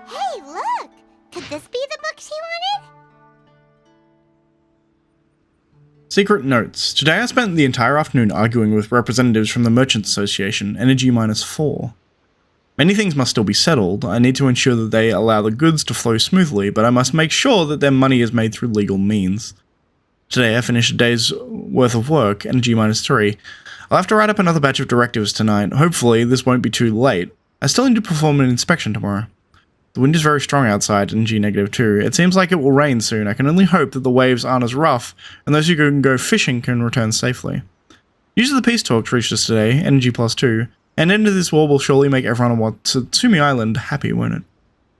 Hey, look! Could this be the book she wanted? Secret notes. Today I spent the entire afternoon arguing with representatives from the Merchants Association, Energy -4. Many things must still be settled. I need to ensure that they allow the goods to flow smoothly, but I must make sure that their money is made through legal means. Today I finished a day's worth of work, Energy -3. I'll have to write up another batch of directives tonight. Hopefully this won't be too late. I still need to perform an inspection tomorrow. The wind is very strong outside, Energy -2. It seems like it will rain soon. I can only hope that the waves aren't as rough, and those who can go fishing can return safely. News of the peace talks reached us today, Energy +2. An end to this war will surely make everyone on Watatsumi Island happy, won't it?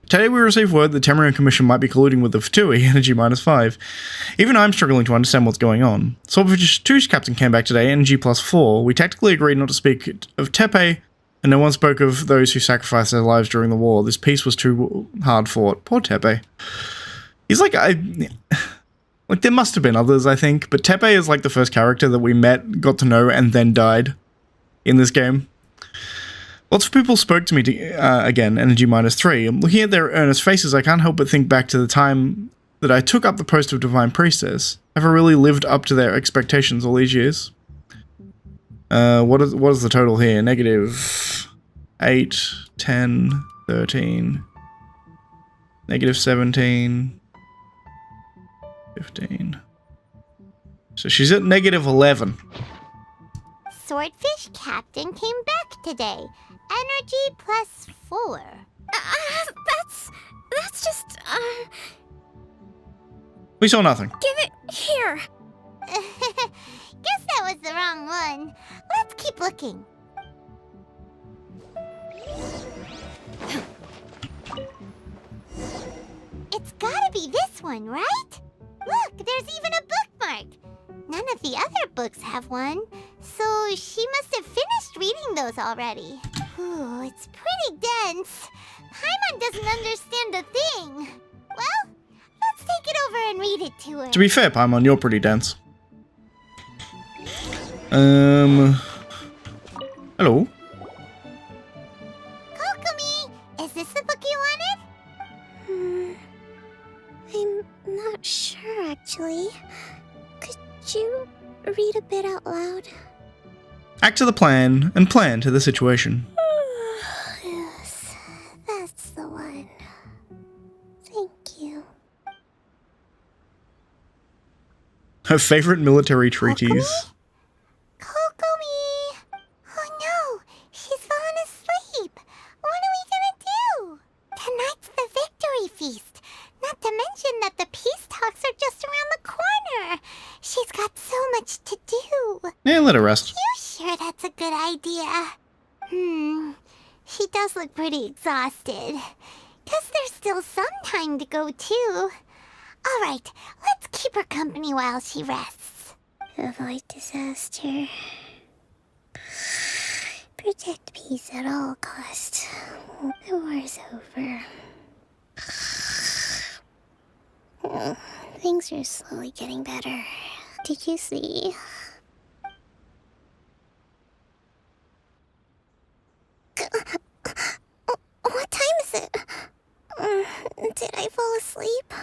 Today we received word the Tenryou Commission might be colluding with the Fatui, Energy -5. Even I'm struggling to understand what's going on. Swordfish 2's captain came back today, Energy +4. We tactically agreed not to speak of Tepe, and no one spoke of those who sacrificed their lives during the war. This peace was too hard fought. Poor Tepe. He's like, there must have been others, I think, but Tepe is like the first character that we met, got to know, and then died in this game. Lots of people spoke to me again, Energy -3. Looking at their earnest faces, I can't help but think back to the time that I took up the post of Divine Priestess. Have I really lived up to their expectations all these years? What is the total here? -8, 10, 13, -17, 15. So she's at -11. Swordfish Captain came back today. Energy +4. That's just, We saw nothing. Give it here. Guess that was the wrong one. Let's keep looking. It's gotta be this one, right? Look, there's even a bookmark. None of the other books have one, so she must have finished reading those already. Ooh, it's pretty dense. Paimon doesn't understand a thing. Well, let's take it over and read it to her. To be fair, Paimon, you're pretty dense. Hello? Kokomi, is this the book you wanted? I'm not sure, actually. Could you read a bit out loud? Act to the plan, and plan to the situation. Yes, that's the one. Thank you. Her favorite military treaties. Kokomi! Oh no, she's fallen asleep. What are we gonna do? Tonight's the victory feast. Not to mention that the peace talks are just around the corner. She's got so much to do. Yeah, let her rest. You sure that's a good idea? She does look pretty exhausted. Guess there's still some time to go too. Alright, let's keep her company while she rests. Avoid disaster. Protect peace at all costs. The war's over. Things are slowly getting better. Did you see? What time is it? Did I fall asleep?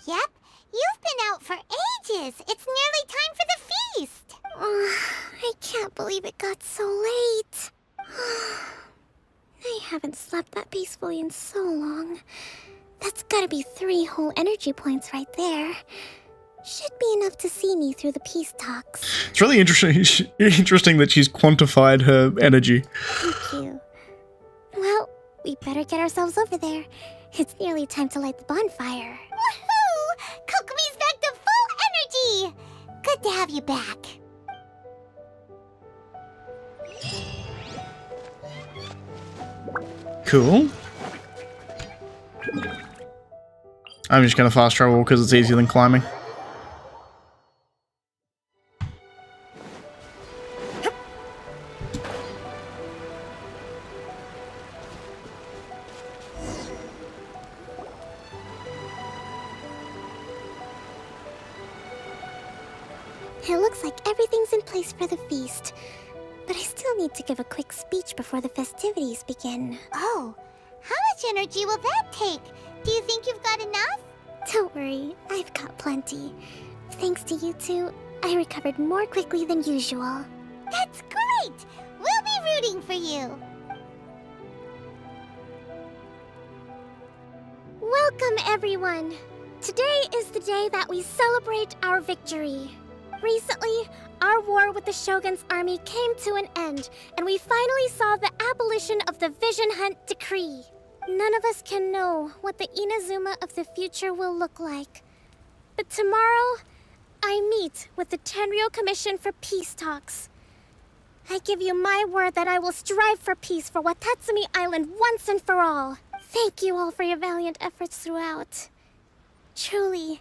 Yep, you've been out for ages. It's nearly time for the feast. I can't believe it got so late. I haven't slept that peacefully in so long. That's gotta be 3 whole energy points right there. Should be enough to see me through the peace talks. It's really interesting that she's quantified her energy. Thank you. Well, we better get ourselves over there. It's nearly time to light the bonfire. Woohoo! Kokomi's back to full energy! Good to have you back. Cool. I'm just gonna fast travel because it's easier than climbing. It looks like everything's in place for the feast. But I still need to give a quick speech before the festivities begin. Oh, how much energy will that take? Do you think you've got enough? Don't worry, I've got plenty. Thanks to you two, I recovered more quickly than usual. That's great! We'll be rooting for you. Welcome, everyone. Today is the day that we celebrate our victory. Recently, our war with the Shogun's army came to an end, and we finally saw the abolition of the Vision Hunt Decree. None of us can know what the Inazuma of the future will look like. But tomorrow, I meet with the Tenryou Commission for peace talks. I give you my word that I will strive for peace for Watatsumi Island once and for all. Thank you all for your valiant efforts throughout. Truly,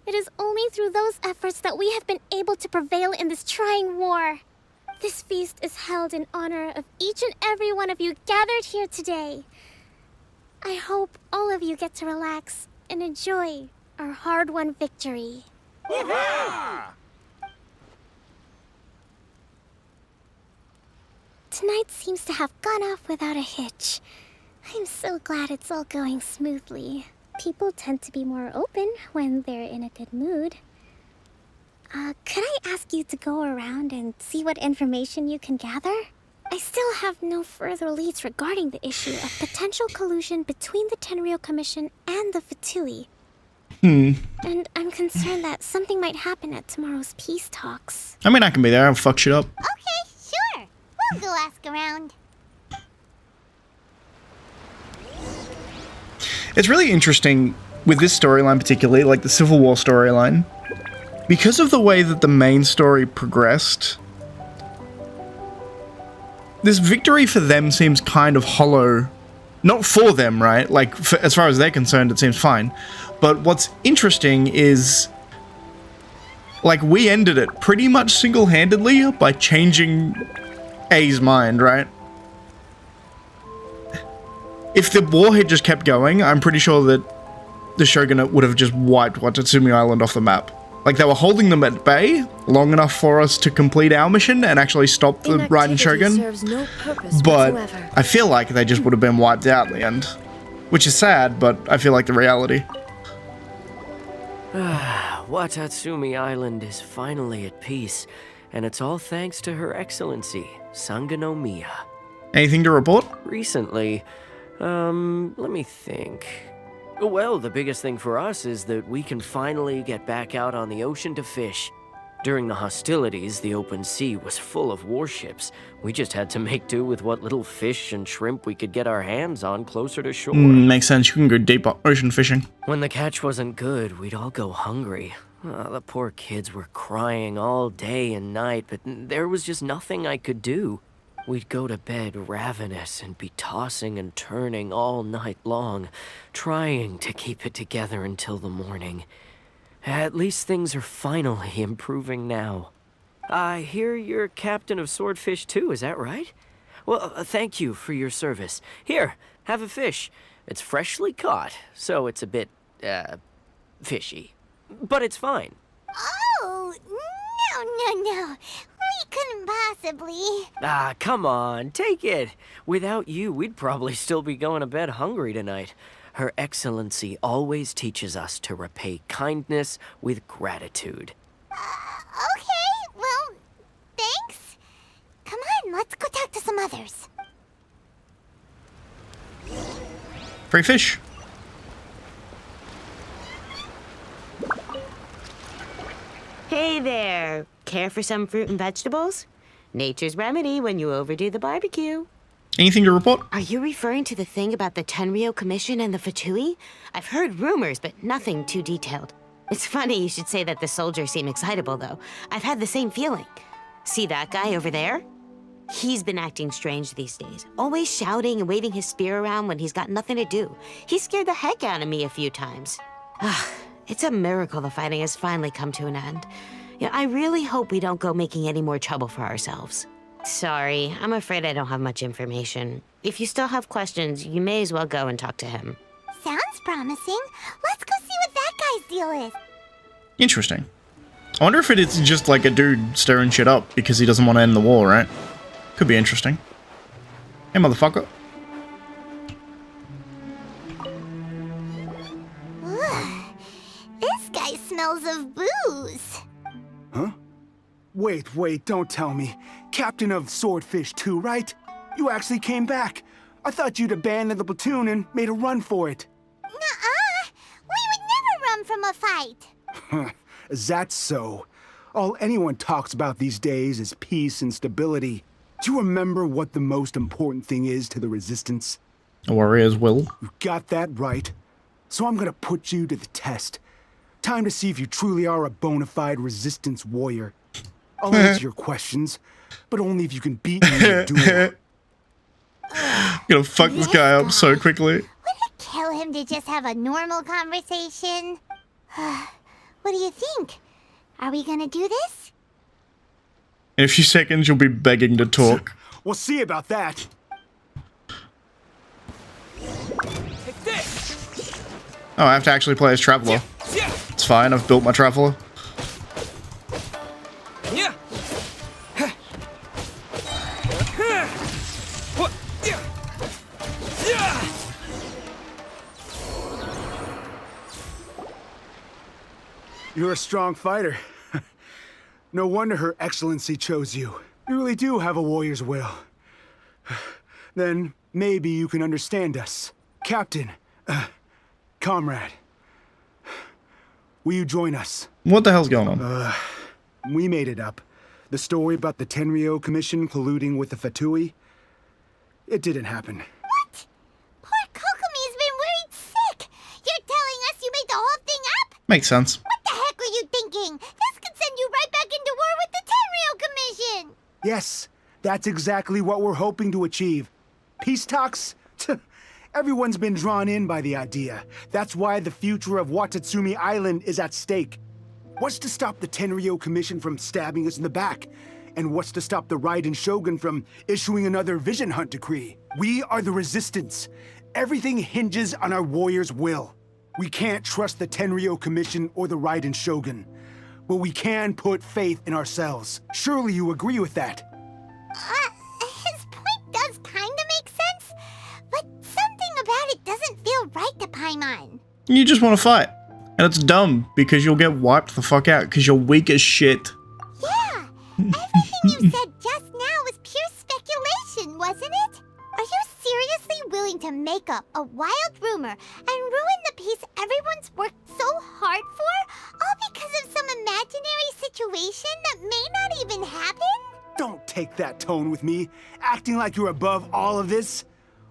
it is only through those efforts that we have been able to prevail in this trying war. This feast is held in honor of each and every one of you gathered here today. I hope all of you get to relax and enjoy our hard-won victory. Tonight seems to have gone off without a hitch. I'm so glad it's all going smoothly. People tend to be more open when they're in a good mood. Could I ask you to go around and see what information you can gather? I still have no further leads regarding the issue of potential collusion between the Tenryou Commission and the Fatui. And I'm concerned that something might happen at tomorrow's peace talks. I mean, I can be there. I'll fuck shit up. Okay, sure. We'll go ask around. It's really interesting with this storyline particularly, like the Civil War storyline, because of the way that the main story progressed. This victory for them seems kind of hollow. Not for them, right? Like, as far as they're concerned, it seems fine. But what's interesting is, like, we ended it pretty much single-handedly by changing A's mind, right? If the war had just kept going, I'm pretty sure that the Shogunate would have just wiped Watatsumi Island off the map. Like, they were holding them at bay long enough for us to complete our mission and actually stop the Raiden Shogun. But I feel like they just would have been wiped out in the end. Which is sad, but I feel like the reality. Watatsumi Island is finally at peace, and it's all thanks to Her Excellency, Sangonomiya. Anything to report? Recently, let me think. Well, the biggest thing for us is that we can finally get back out on the ocean to fish. During the hostilities, the open sea was full of warships. We just had to make do with what little fish and shrimp we could get our hands on closer to shore. Makes sense. You can go deep ocean fishing. When the catch wasn't good, we'd all go hungry. The poor kids were crying all day and night, but there was just nothing I could do. We'd go to bed ravenous and be tossing and turning all night long, trying to keep it together until the morning. At least things are finally improving now. I hear you're captain of Swordfish too, is that right? Well, thank you for your service. Here, have a fish. It's freshly caught, so it's a bit, fishy. But it's fine. Oh, no. We couldn't possibly. Ah, come on, take it. Without you, we'd probably still be going to bed hungry tonight. Her Excellency always teaches us to repay kindness with gratitude. Okay, well, thanks. Come on, let's go talk to some others. Free fish. Hey there. Care for some fruit and vegetables? Nature's remedy when you overdo the barbecue. Anything to report? Are you referring to the thing about the Tenryo Commission and the Fatui? I've heard rumors, but nothing too detailed. It's funny you should say that the soldiers seem excitable, though. I've had the same feeling. See that guy over there? He's been acting strange these days, always shouting and waving his spear around when he's got nothing to do. He scared the heck out of me a few times. It's a miracle the fighting has finally come to an end. Yeah, I really hope we don't go making any more trouble for ourselves. Sorry, I'm afraid I don't have much information. If you still have questions, you may as well go and talk to him. Sounds promising. Let's go see what that guy's deal is. Interesting. I wonder if it's just like a dude stirring shit up because he doesn't want to end the war, right? Could be interesting. Hey, motherfucker. This guy smells of booze. Huh? Wait, don't tell me. Captain of Swordfish 2, right? You actually came back. I thought you'd abandoned the platoon and made a run for it. Nuh-uh. We would never run from a fight. Is that so? All anyone talks about these days is peace and stability. Do you remember what the most important thing is to the Resistance? A warrior's will. You got that right. So I'm gonna put you to the test. Time to see if you truly are a bona fide Resistance warrior. I'll answer your questions, but only if you can beat me in a duel. Gonna fuck this guy up so quickly. Would it kill him to just have a normal conversation? What do you think? Are we gonna do this? In a few seconds, you'll be begging to talk. We'll see about that. Take this. Oh, I have to actually play as Traveler. It's fine, I've built my Traveler. Yeah. You're a strong fighter. No wonder Her Excellency chose you. You really do have a warrior's will. Then maybe you can understand us. Captain, comrade, will you join us? What the hell's going on? We made it up. The story about the Tenryo Commission colluding with the Fatui, it didn't happen. What? Poor Kokomi's been worried sick. You're telling us you made the whole thing up? Makes sense. What the heck were you thinking? This could send you right back into war with the Tenryo Commission. Yes, that's exactly what we're hoping to achieve. Peace talks? Everyone's been drawn in by the idea. That's why the future of Watatsumi Island is at stake. What's to stop the Tenryo Commission from stabbing us in the back? And what's to stop the Raiden Shogun from issuing another Vision Hunt decree? We are the Resistance. Everything hinges on our warrior's will. We can't trust the Tenryo Commission or the Raiden Shogun. But we can put faith in ourselves. Surely you agree with that? His point does kinda make sense, but something about it doesn't feel right to Paimon. You just want to fight. And it's dumb, because you'll get wiped the fuck out, because you're weak as shit. Yeah, everything you said just now was pure speculation, wasn't it? Are you seriously willing to make up a wild rumor and ruin the peace everyone's worked so hard for, all because of some imaginary situation that may not even happen? Don't take that tone with me, acting like you're above all of this.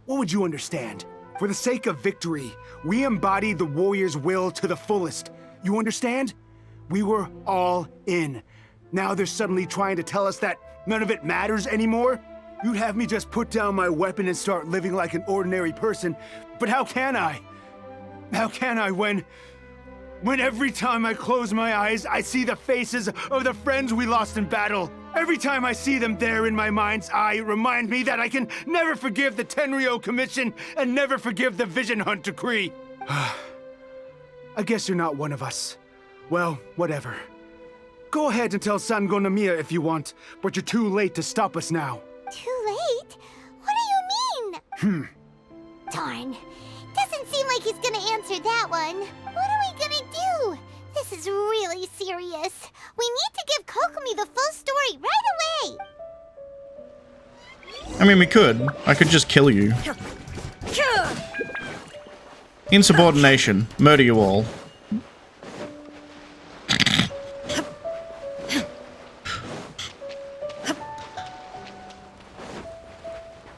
What would you understand? For the sake of victory, we embodied the warrior's will to the fullest. You understand? We were all in. Now they're suddenly trying to tell us that none of it matters anymore? You'd have me just put down my weapon and start living like an ordinary person, but how can I? How can I when When every time I close my eyes, I see the faces of the friends we lost in battle. Every time I see them there in my mind's eye, it reminds me that I can never forgive the Tenryo Commission and never forgive the Vision Hunt Decree. I guess you're not one of us. Well, whatever. Go ahead and tell Sango Nomiya if you want, but you're too late to stop us now. Too late? What do you mean? Darn. Doesn't seem like he's gonna answer that one. What are we gonna do? This is really serious. We need to give Kokomi the full story right away. I mean, we could. I could just kill you. Insubordination. Murder you all.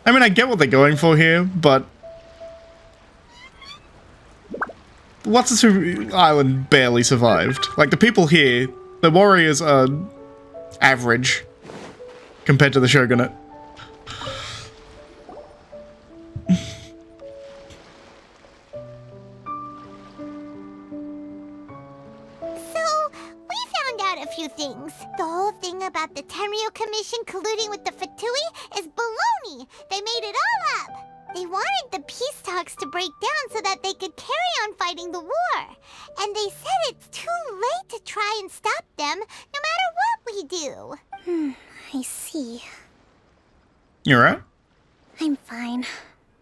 I mean, I get what they're going for here, but Watatsumi Island barely survived. Like, the people here, the warriors are average compared to the shogunate. Few things. The whole thing about the Tenryo Commission colluding with the Fatui is baloney. They made it all up. They wanted the peace talks to break down so that they could carry on fighting the war. And they said it's too late to try and stop them, no matter what we do. I see. You alright? I'm fine.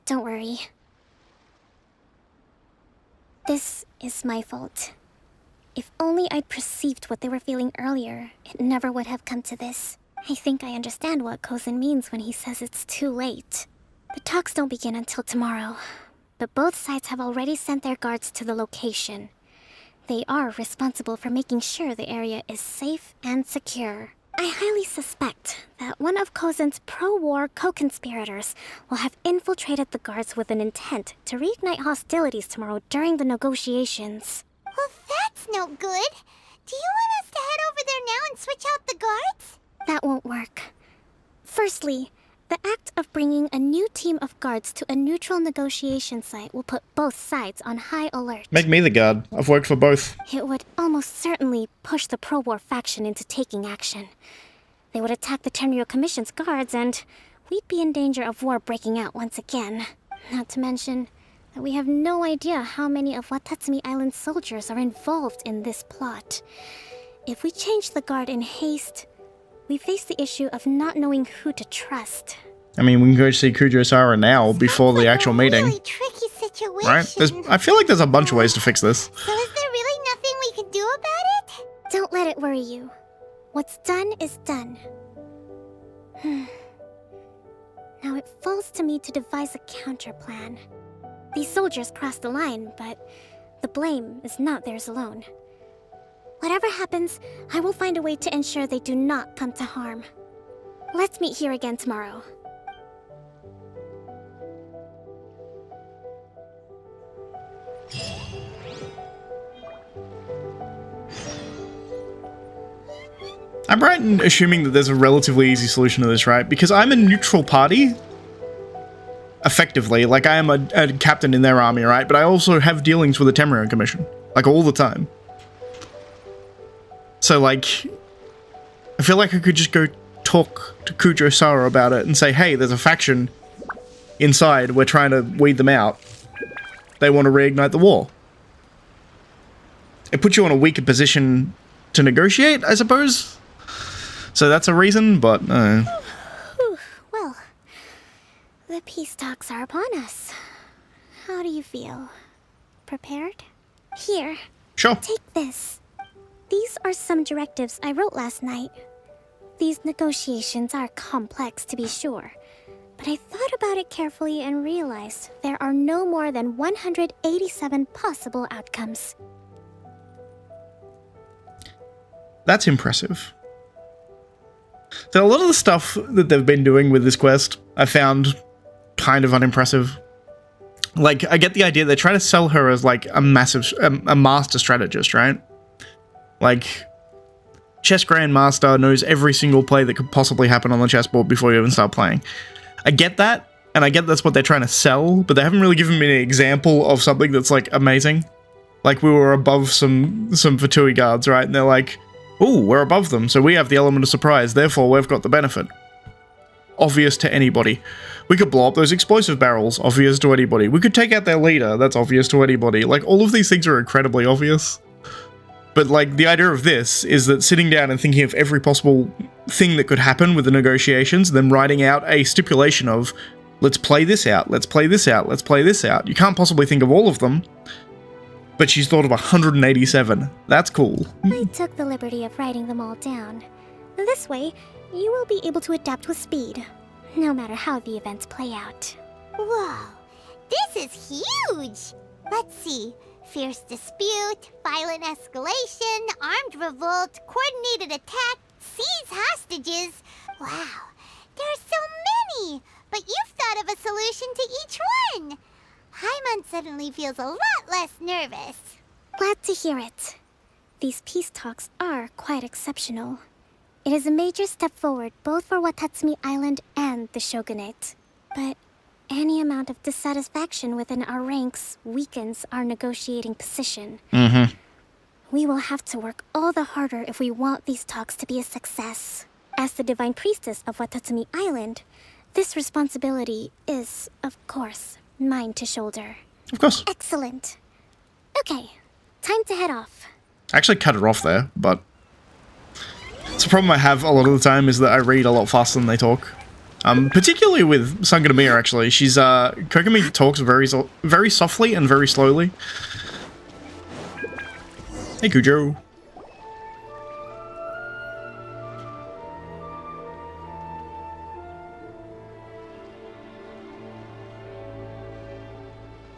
Don't worry. This is my fault. If only I'd perceived what they were feeling earlier, it never would have come to this. I think I understand what Kozen means when he says it's too late. The talks don't begin until tomorrow, but both sides have already sent their guards to the location. They are responsible for making sure the area is safe and secure. I highly suspect that one of Kozen's pro-war co-conspirators will have infiltrated the guards with an intent to reignite hostilities tomorrow during the negotiations. Well, that's no good. Do you want us to head over there now and switch out the guards? That won't work. Firstly, the act of bringing a new team of guards to a neutral negotiation site will put both sides on high alert. Make me the guard. I've worked for both. It would almost certainly push the pro-war faction into taking action. They would attack the Tenryo Commission's guards, and we'd be in danger of war breaking out once again. Not to mention that we have no idea how many of Watatsumi Island's soldiers are involved in this plot. If we change the guard in haste, we face the issue of not knowing who to trust. I mean, we can go see Kujo-Sara now before the actual meeting. Really tricky situation. Right? I feel like there's a bunch of ways to fix this. So is there really nothing we can do about it? Don't let it worry you. What's done is done. Now it falls to me to devise a counter plan. These soldiers crossed the line, but the blame is not theirs alone. Whatever happens, I will find a way to ensure they do not come to harm. Let's meet here again tomorrow. I'm right in assuming that there's a relatively easy solution to this, right? Because I'm a neutral party. Effectively, like I am a captain in their army, right? But I also have dealings with the Tenryo Commission, like all the time. So like, I feel like I could just go talk to Kujo-Sara about it and say, hey, there's a faction inside, we're trying to weed them out. They want to reignite the war. It puts you in a weaker position to negotiate, I suppose. So that's a reason, but Well, the peace talks are upon us. How do you feel? Prepared? Here. Sure. Take this. These are some directives I wrote last night. These negotiations are complex, to be sure, but I thought about it carefully and realized there are no more than 187 possible outcomes. That's impressive. So a lot of the stuff that they've been doing with this quest, I found kind of unimpressive. Like, I get the idea they're trying to sell her as like a master strategist, right? Like, chess grandmaster knows every single play that could possibly happen on the chessboard before you even start playing. I get that, and I get that's what they're trying to sell, but they haven't really given me an example of something that's like amazing. Like we were above some Fatui guards, right? And they're like, "Ooh, we're above them, so we have the element of surprise. Therefore, we've got the benefit." Obvious to anybody. We could blow up those explosive barrels. Obvious to anybody. We could take out their leader. That's obvious to anybody. Like all of these things are incredibly obvious. But like the idea of this is that sitting down and thinking of every possible thing that could happen with the negotiations, then writing out a stipulation of, let's play this out, let's play this out, let's play this out. You can't possibly think of all of them. But she's thought of 187. That's cool. I took the liberty of writing them all down. This way, you will be able to adapt with speed, no matter how the events play out. Whoa, this is huge! Let's see. Fierce dispute, violent escalation, armed revolt, coordinated attack, seize hostages. Wow, there are so many! But you've thought of a solution to each one! Paimon suddenly feels a lot less nervous. Glad to hear it. These peace talks are quite exceptional. It is a major step forward both for Watatsumi Island and the Shogunate. But any amount of dissatisfaction within our ranks weakens our negotiating position. We will have to work all the harder if we want these talks to be a success. As the Divine Priestess of Watatsumi Island, this responsibility is, of course, mine to shoulder. Of course. Excellent. Okay, time to head off. I actually cut her off there, but it's a problem I have a lot of the time is that I read a lot faster than they talk. Particularly with Sanganamia, actually. She's, Kokomi talks very softly and very slowly. Hey, Kujo.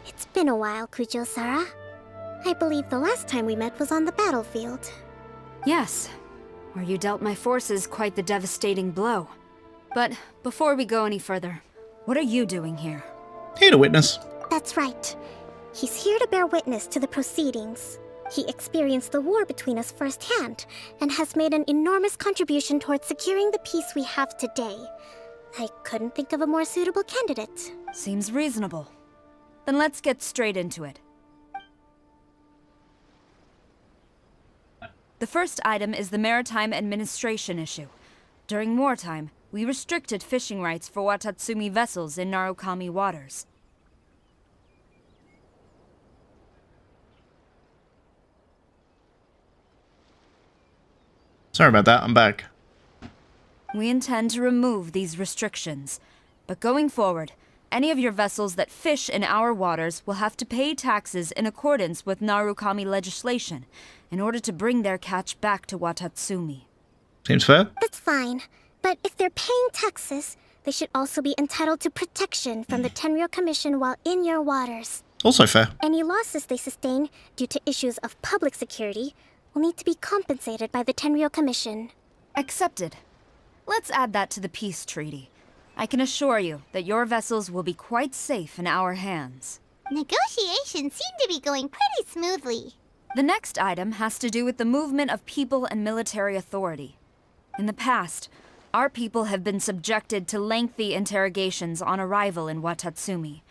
It's been a while, Kujo-Sara. I believe the last time we met was on the battlefield. Yes, where you dealt my forces quite the devastating blow. But before we go any further, what are you doing here? Here to witness. That's right. He's here to bear witness to the proceedings. He experienced the war between us firsthand, and has made an enormous contribution towards securing the peace we have today. I couldn't think of a more suitable candidate. Seems reasonable. Then let's get straight into it. The first item is the maritime administration issue. During wartime, we restricted fishing rights for Watatsumi vessels in Narukami waters. Sorry about that, I'm back. We intend to remove these restrictions, but going forward, any of your vessels that fish in our waters will have to pay taxes in accordance with Narukami legislation in order to bring their catch back to Watatsumi. Seems fair. That's fine, but if they're paying taxes, they should also be entitled to protection from the Tenryou Commission while in your waters. Also fair. Any losses they sustain due to issues of public security will need to be compensated by the Tenryou Commission. Accepted. Let's add that to the peace treaty. I can assure you that your vessels will be quite safe in our hands. Negotiations seem to be going pretty smoothly. The next item has to do with the movement of people and military authority. In the past, our people have been subjected to lengthy interrogations on arrival in Watatsumi,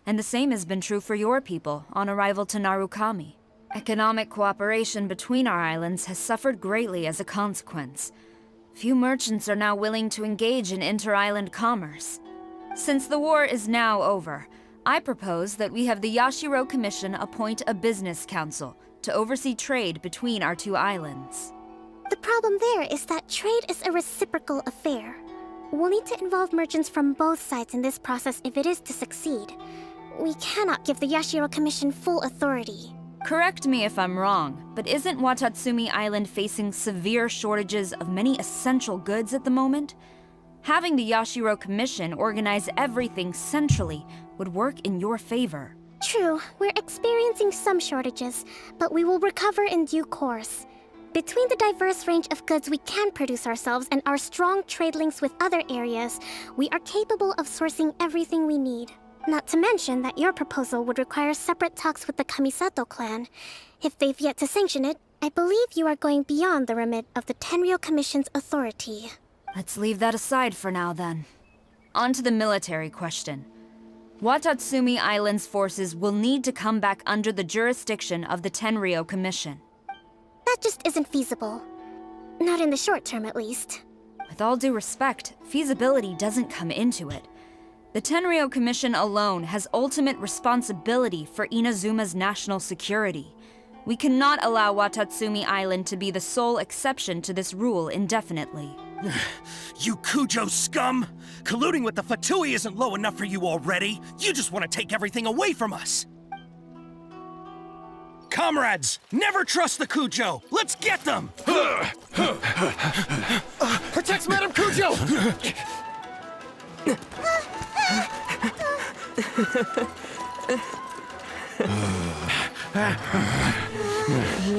and the same has been true for your people on arrival to Narukami. Economic cooperation between our islands has suffered greatly as a consequence. Few merchants are now willing to engage in inter-island commerce. Since the war is now over, I propose that we have the Yashiro Commission appoint a business council to oversee trade between our two islands. The problem there is that trade is a reciprocal affair. We'll need to involve merchants from both sides in this process if it is to succeed. We cannot give the Yashiro Commission full authority. Correct me if I'm wrong, but isn't Watatsumi Island facing severe shortages of many essential goods at the moment? Having the Yashiro Commission organize everything centrally would work in your favor. True, we're experiencing some shortages, but we will recover in due course. Between the diverse range of goods we can produce ourselves and our strong trade links with other areas, we are capable of sourcing everything we need. Not to mention that your proposal would require separate talks with the Kamisato clan. If they've yet to sanction it, I believe you are going beyond the remit of the Tenryou Commission's authority. Let's leave that aside for now, then. On to the military question. Watatsumi Island's forces will need to come back under the jurisdiction of the Tenryou Commission. That just isn't feasible. Not in the short term, at least. With all due respect, feasibility doesn't come into it. The Tenryou Commission alone has ultimate responsibility for Inazuma's national security. We cannot allow Watatsumi Island to be the sole exception to this rule indefinitely. You Kujo scum! Colluding with the Fatui isn't low enough for you already. You just want to take everything away from us. Comrades, never trust the Kujo. Let's get them! Protect Madame Kujo!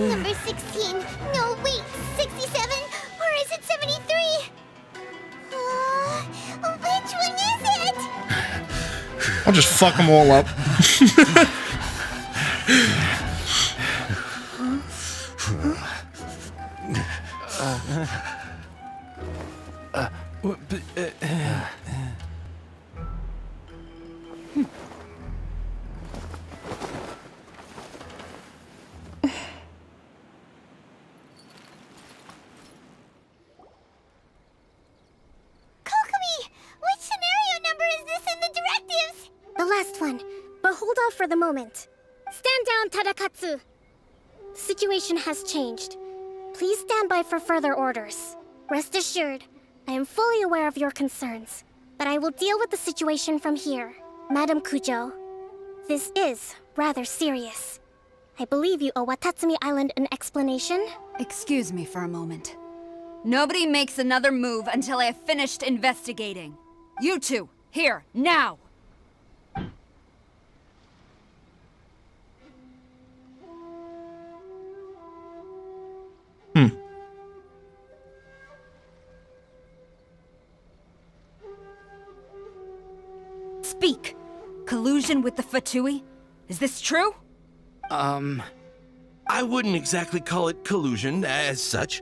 Number 16. No, wait. 67? Or is it 73? Which one is it? I'll just fuck them all up. Kokomi! Which scenario number is this in the directives? The last one. But hold off for the moment. Stand down, Tadakatsu. The situation has changed. Please stand by for further orders. Rest assured, I am fully aware of your concerns, but I will deal with the situation from here. Madam Kujo, this is rather serious. I believe you owe Watatsumi Island an explanation. Excuse me for a moment. Nobody makes another move until I have finished investigating. You two, here, now! Speak! Collusion with the Fatui? Is this true? I wouldn't exactly call it collusion as such.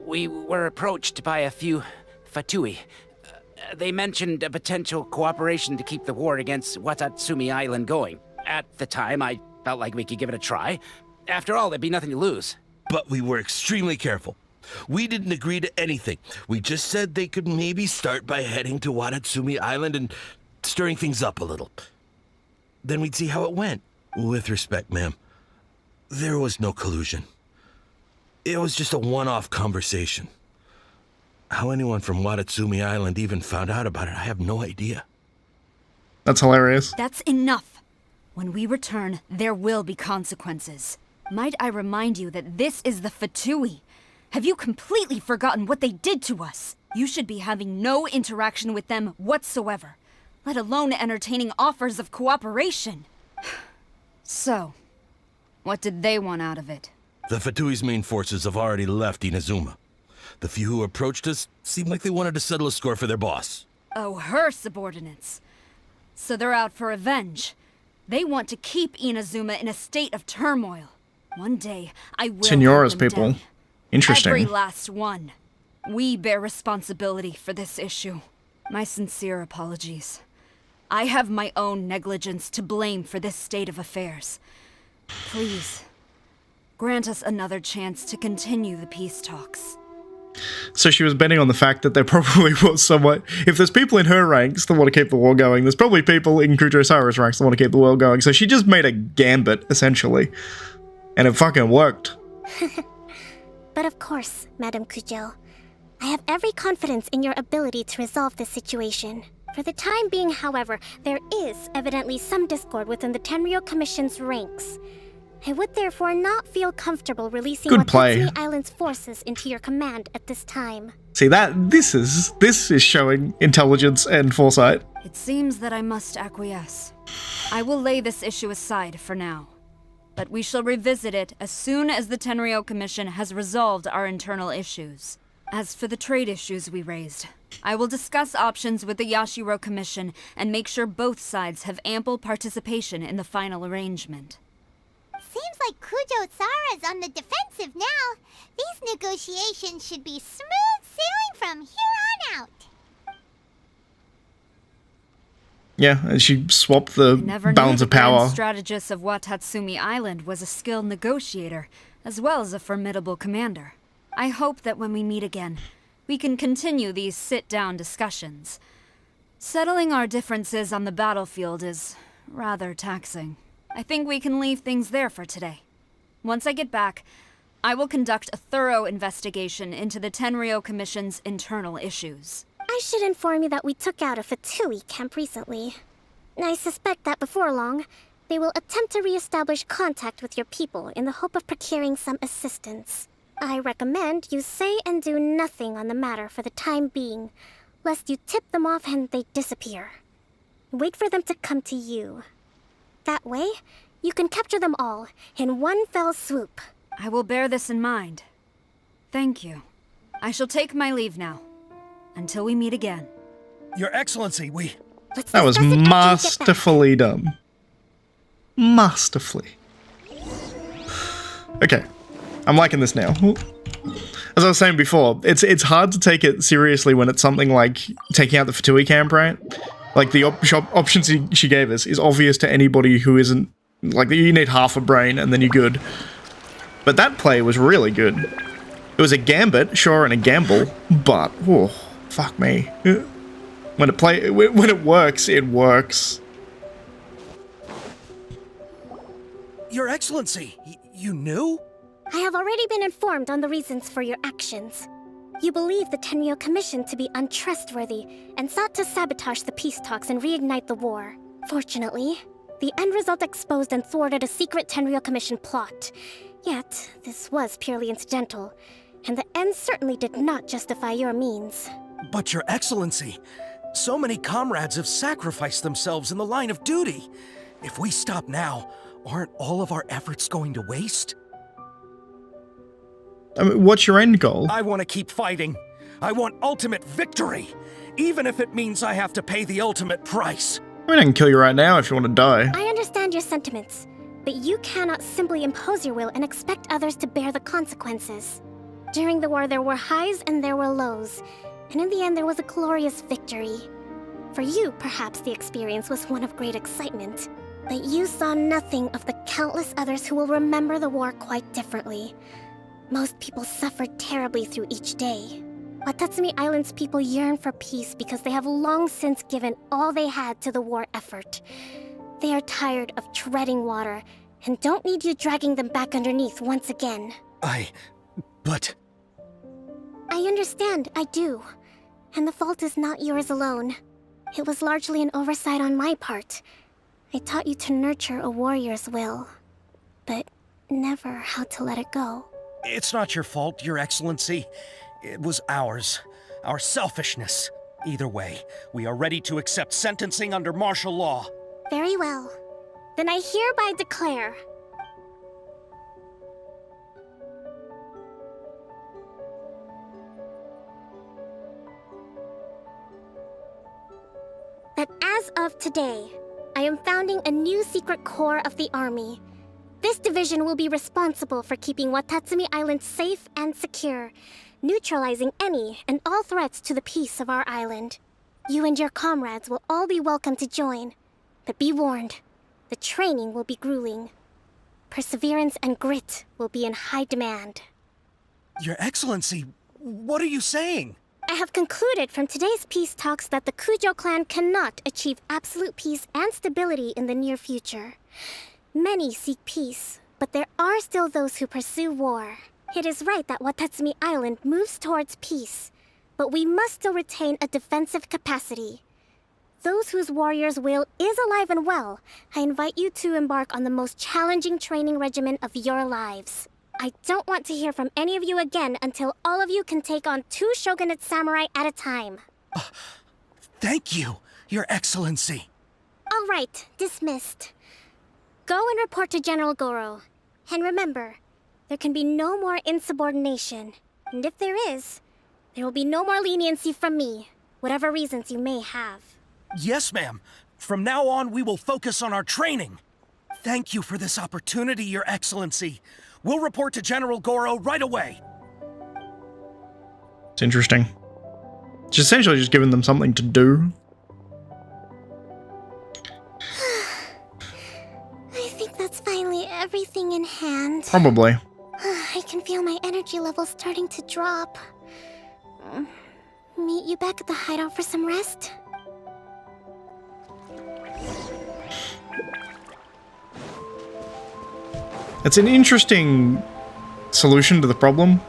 We were approached by a few Fatui. They mentioned a potential cooperation to keep the war against Watatsumi Island going. At the time, I felt like we could give it a try. After all, there'd be nothing to lose. But we were extremely careful. We didn't agree to anything. We just said they could maybe start by heading to Watatsumi Island and stirring things up a little. Then we'd see how it went. With respect, ma'am, there was no collusion. It was just a one-off conversation. How anyone from Watatsumi Island even found out about it, I have no idea. That's hilarious. That's enough. When we return, there will be consequences. Might I remind you that this is the Fatui? Have you completely forgotten what they did to us? You should be having no interaction with them whatsoever, let alone entertaining offers of cooperation. So, what did they want out of it? The Fatui's main forces have already left Inazuma. The few who approached us seemed like they wanted to settle a score for their boss. Oh, her subordinates. So they're out for revenge. They want to keep Inazuma in a state of turmoil. One day, I will Senora's hunt them people. down. Interesting. Every last one. We bear responsibility for this issue. My sincere apologies. I have my own negligence to blame for this state of affairs. Please, grant us another chance to continue the peace talks. So she was betting on the fact that there probably was somewhat... If there's people in her ranks that want to keep the war going, there's probably people in Kujo-Sara's ranks that want to keep the war going. So she just made a gambit, essentially. And it fucking worked. But of course, Madam Kujo, I have every confidence in your ability to resolve this situation. For the time being, however, there is evidently some discord within the Tenryou Commission's ranks. I would therefore not feel comfortable releasing Good play. Watatsumi Island's forces into your command at this time. See, this is showing intelligence and foresight. It seems that I must acquiesce. I will lay this issue aside for now. But we shall revisit it as soon as the Tenryou Commission has resolved our internal issues. As for the trade issues we raised, I will discuss options with the Yashiro Commission and make sure both sides have ample participation in the final arrangement. Seems like Kujo-Sara's on the defensive now. These negotiations should be smooth sailing from here on out. Yeah, and she swapped the Never balance knew of the grand power. strategist of Watatsumi Island was a skilled negotiator, as well as a formidable commander. I hope that when we meet again, we can continue these sit-down discussions. Settling our differences on the battlefield is rather taxing. I think we can leave things there for today. Once I get back, I will conduct a thorough investigation into the Tenryo Commission's internal issues. I should inform you that we took out a Fatui camp recently. I suspect that before long, they will attempt to re-establish contact with your people in the hope of procuring some assistance. I recommend you say and do nothing on the matter for the time being, lest you tip them off and they disappear. Wait for them to come to you. That way, you can capture them all in one fell swoop. I will bear this in mind. Thank you. I shall take my leave now. Until we meet again. Your Excellency, we... That was masterfully done. Masterfully. Okay. I'm liking this now. As I was saying before, it's hard to take it seriously when it's something like taking out the Fatui camp, right? Like, the options she gave us is obvious to anybody who isn't... Like, you need half a brain and then you're good. But that play was really good. It was a gambit, sure, and a gamble, but... Oh, fuck me. When it works, it works. Your Excellency, you knew? I have already been informed on the reasons for your actions. You believe the Tenryo Commission to be untrustworthy and sought to sabotage the peace talks and reignite the war. Fortunately, the end result exposed and thwarted a secret Tenryo Commission plot. Yet, this was purely incidental, and the end certainly did not justify your means. But Your Excellency, so many comrades have sacrificed themselves in the line of duty. If we stop now, aren't all of our efforts going to waste? I mean, what's your end goal? I want to keep fighting. I want ultimate victory, even if it means I have to pay the ultimate price. I mean, I can kill you right now if you want to die. I understand your sentiments, but you cannot simply impose your will and expect others to bear the consequences. During the war, there were highs and there were lows, and in the end, there was a glorious victory. For you, perhaps the experience was one of great excitement, but you saw nothing of the countless others who will remember the war quite differently. Most people suffered terribly through each day. Watatsumi Island's people yearn for peace because they have long since given all they had to the war effort. They are tired of treading water and don't need you dragging them back underneath once again. But... I understand, I do. And the fault is not yours alone. It was largely an oversight on my part. I taught you to nurture a warrior's will, but never how to let it go. It's not your fault, Your Excellency. It was ours. Our selfishness. Either way, we are ready to accept sentencing under martial law. Very well. Then I hereby declare... that as of today, I am founding a new secret corps of the army. This division will be responsible for keeping Watatsumi Island safe and secure, neutralizing any and all threats to the peace of our island. You and your comrades will all be welcome to join, but be warned, the training will be grueling. Perseverance and grit will be in high demand. Your Excellency, what are you saying? I have concluded from today's peace talks that the Kujo clan cannot achieve absolute peace and stability in the near future. Many seek peace, but there are still those who pursue war. It is right that Watatsumi Island moves towards peace, but we must still retain a defensive capacity. Those whose warrior's will is alive and well, I invite you to embark on the most challenging training regimen of your lives. I don't want to hear from any of you again until all of you can take on 2 shogunate samurai at a time. Thank you, Your Excellency. All right, dismissed. Go and report to General Goro. And remember, there can be no more insubordination. And if there is, there will be no more leniency from me, whatever reasons you may have. Yes, ma'am. From now on, we will focus on our training. Thank you for this opportunity, Your Excellency. We'll report to General Goro right away. It's interesting. It's essentially just giving them something to do. Probably. I can feel my energy levels starting to drop. Meet you back at the hideout for some rest? It's an interesting solution to the problem.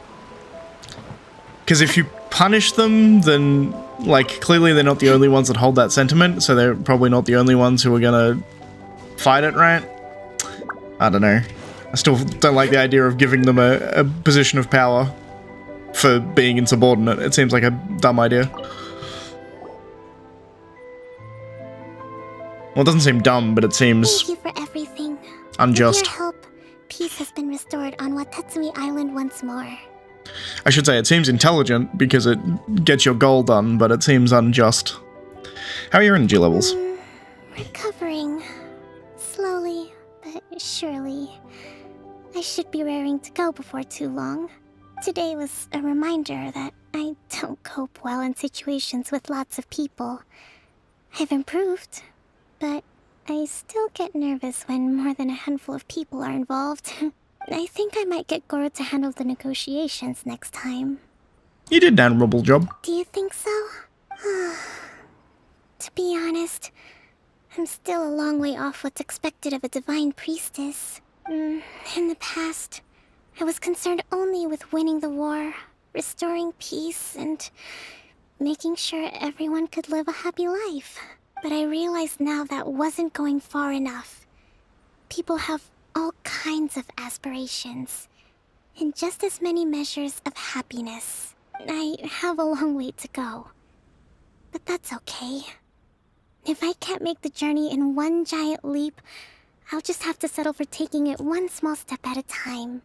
Because if you punish them, then, like, clearly they're not the only ones that hold that sentiment, so they're probably not the only ones who are gonna fight it, right? I don't know. I still don't like the idea of giving them a position of power for being insubordinate. It seems like a dumb idea. Well, it doesn't seem dumb, but it seems Thank you for everything. unjust. With your help, peace has been restored on Watatsumi Island once more. I should say it seems intelligent because it gets your goal done, but it seems unjust. How are your energy levels? Recovering. Slowly, but surely. I should be raring to go before too long. Today was a reminder that I don't cope well in situations with lots of people. I've improved, but I still get nervous when more than a handful of people are involved. I think I might get Goro to handle the negotiations next time. You did an admirable job. Do you think so? To be honest, I'm still a long way off what's expected of a divine priestess. In the past, I was concerned only with winning the war, restoring peace, and making sure everyone could live a happy life. But I realize now that wasn't going far enough. People have all kinds of aspirations, and just as many measures of happiness. I have a long way to go, but that's okay. If I can't make the journey in one giant leap, I'll just have to settle for taking it one small step at a time.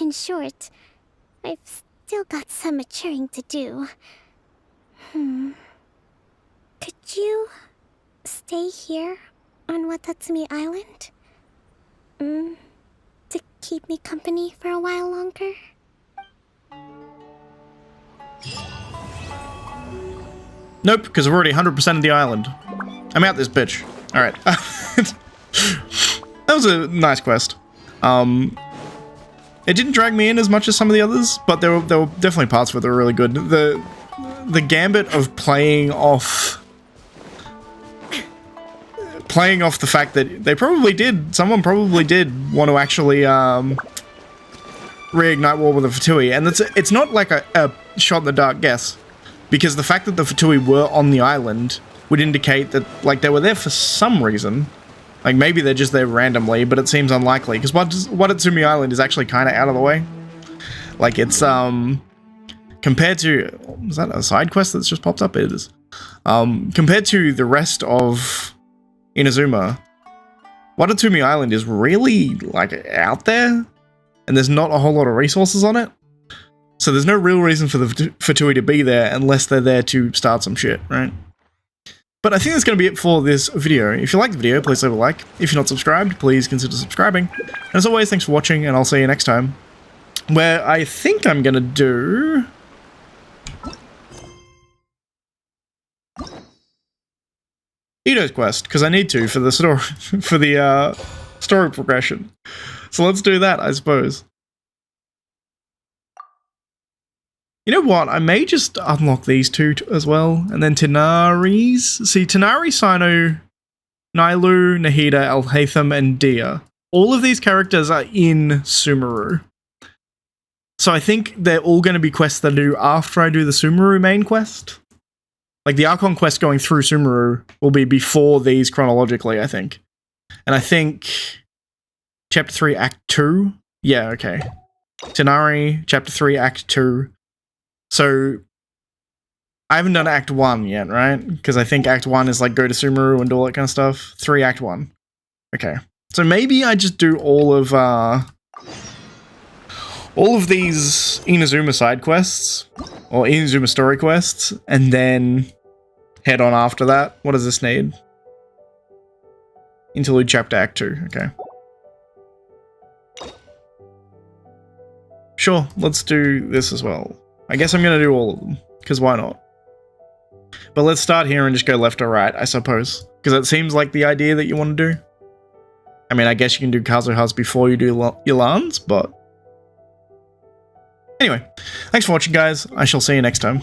In short, I've still got some maturing to do. Could you stay here on Watatsumi Island? To keep me company for a while longer? Nope, because we're already 100% of the island. I'm out this bitch. Alright. That was a nice quest. It didn't drag me in as much as some of the others, but there were definitely parts where they were really good. The gambit of playing off the fact that someone probably did want to actually reignite war with a Fatui, and it's not like a shot in the dark guess, because the fact that the Fatui were on the island would indicate that, like, they were there for some reason. Like, maybe they're just there randomly, but it seems unlikely, because Watatsumi Island is actually kind of out of the way. Like, it's, compared to... Is that a side quest that's just popped up? It is. Compared to the rest of Inazuma, Watatsumi Island is really, like, out there, and there's not a whole lot of resources on it. So there's no real reason for the Fatui to be there unless they're there to start some shit, right? But I think that's going to be it for this video. If you liked the video, please leave a like. If you're not subscribed, please consider subscribing. And as always, thanks for watching, and I'll see you next time, where I think I'm going to do... Ito's quest, because I need to for the story, story progression. So let's do that, I suppose. You know what? I may just unlock these two as well, and then Tanari's. See, Tanari, Sino, Nailu, Nahida, Alhaitham, and Dia. All of these characters are in Sumeru. So I think they're all going to be quests that I do after I do the Sumeru main quest. Like, the Archon quest going through Sumeru will be before these chronologically, I think. And I think... Chapter 3, Act 2? Yeah, okay. Tanari, Chapter 3, Act 2. So, I haven't done Act 1 yet, right? Because I think Act 1 is like go to Sumeru and do all that kind of stuff. 3, Act 1. Okay. So maybe I just do all of these Inazuma side quests, or Inazuma story quests, and then head on after that. What does this need? Interlude Chapter Act 2, okay. Sure, let's do this as well. I guess I'm going to do all of them, because why not? But let's start here and just go left or right, I suppose. Because that seems like the idea that you want to do. I mean, I guess you can do Kazuha's before you do Ilan's, but... Anyway, thanks for watching, guys. I shall see you next time.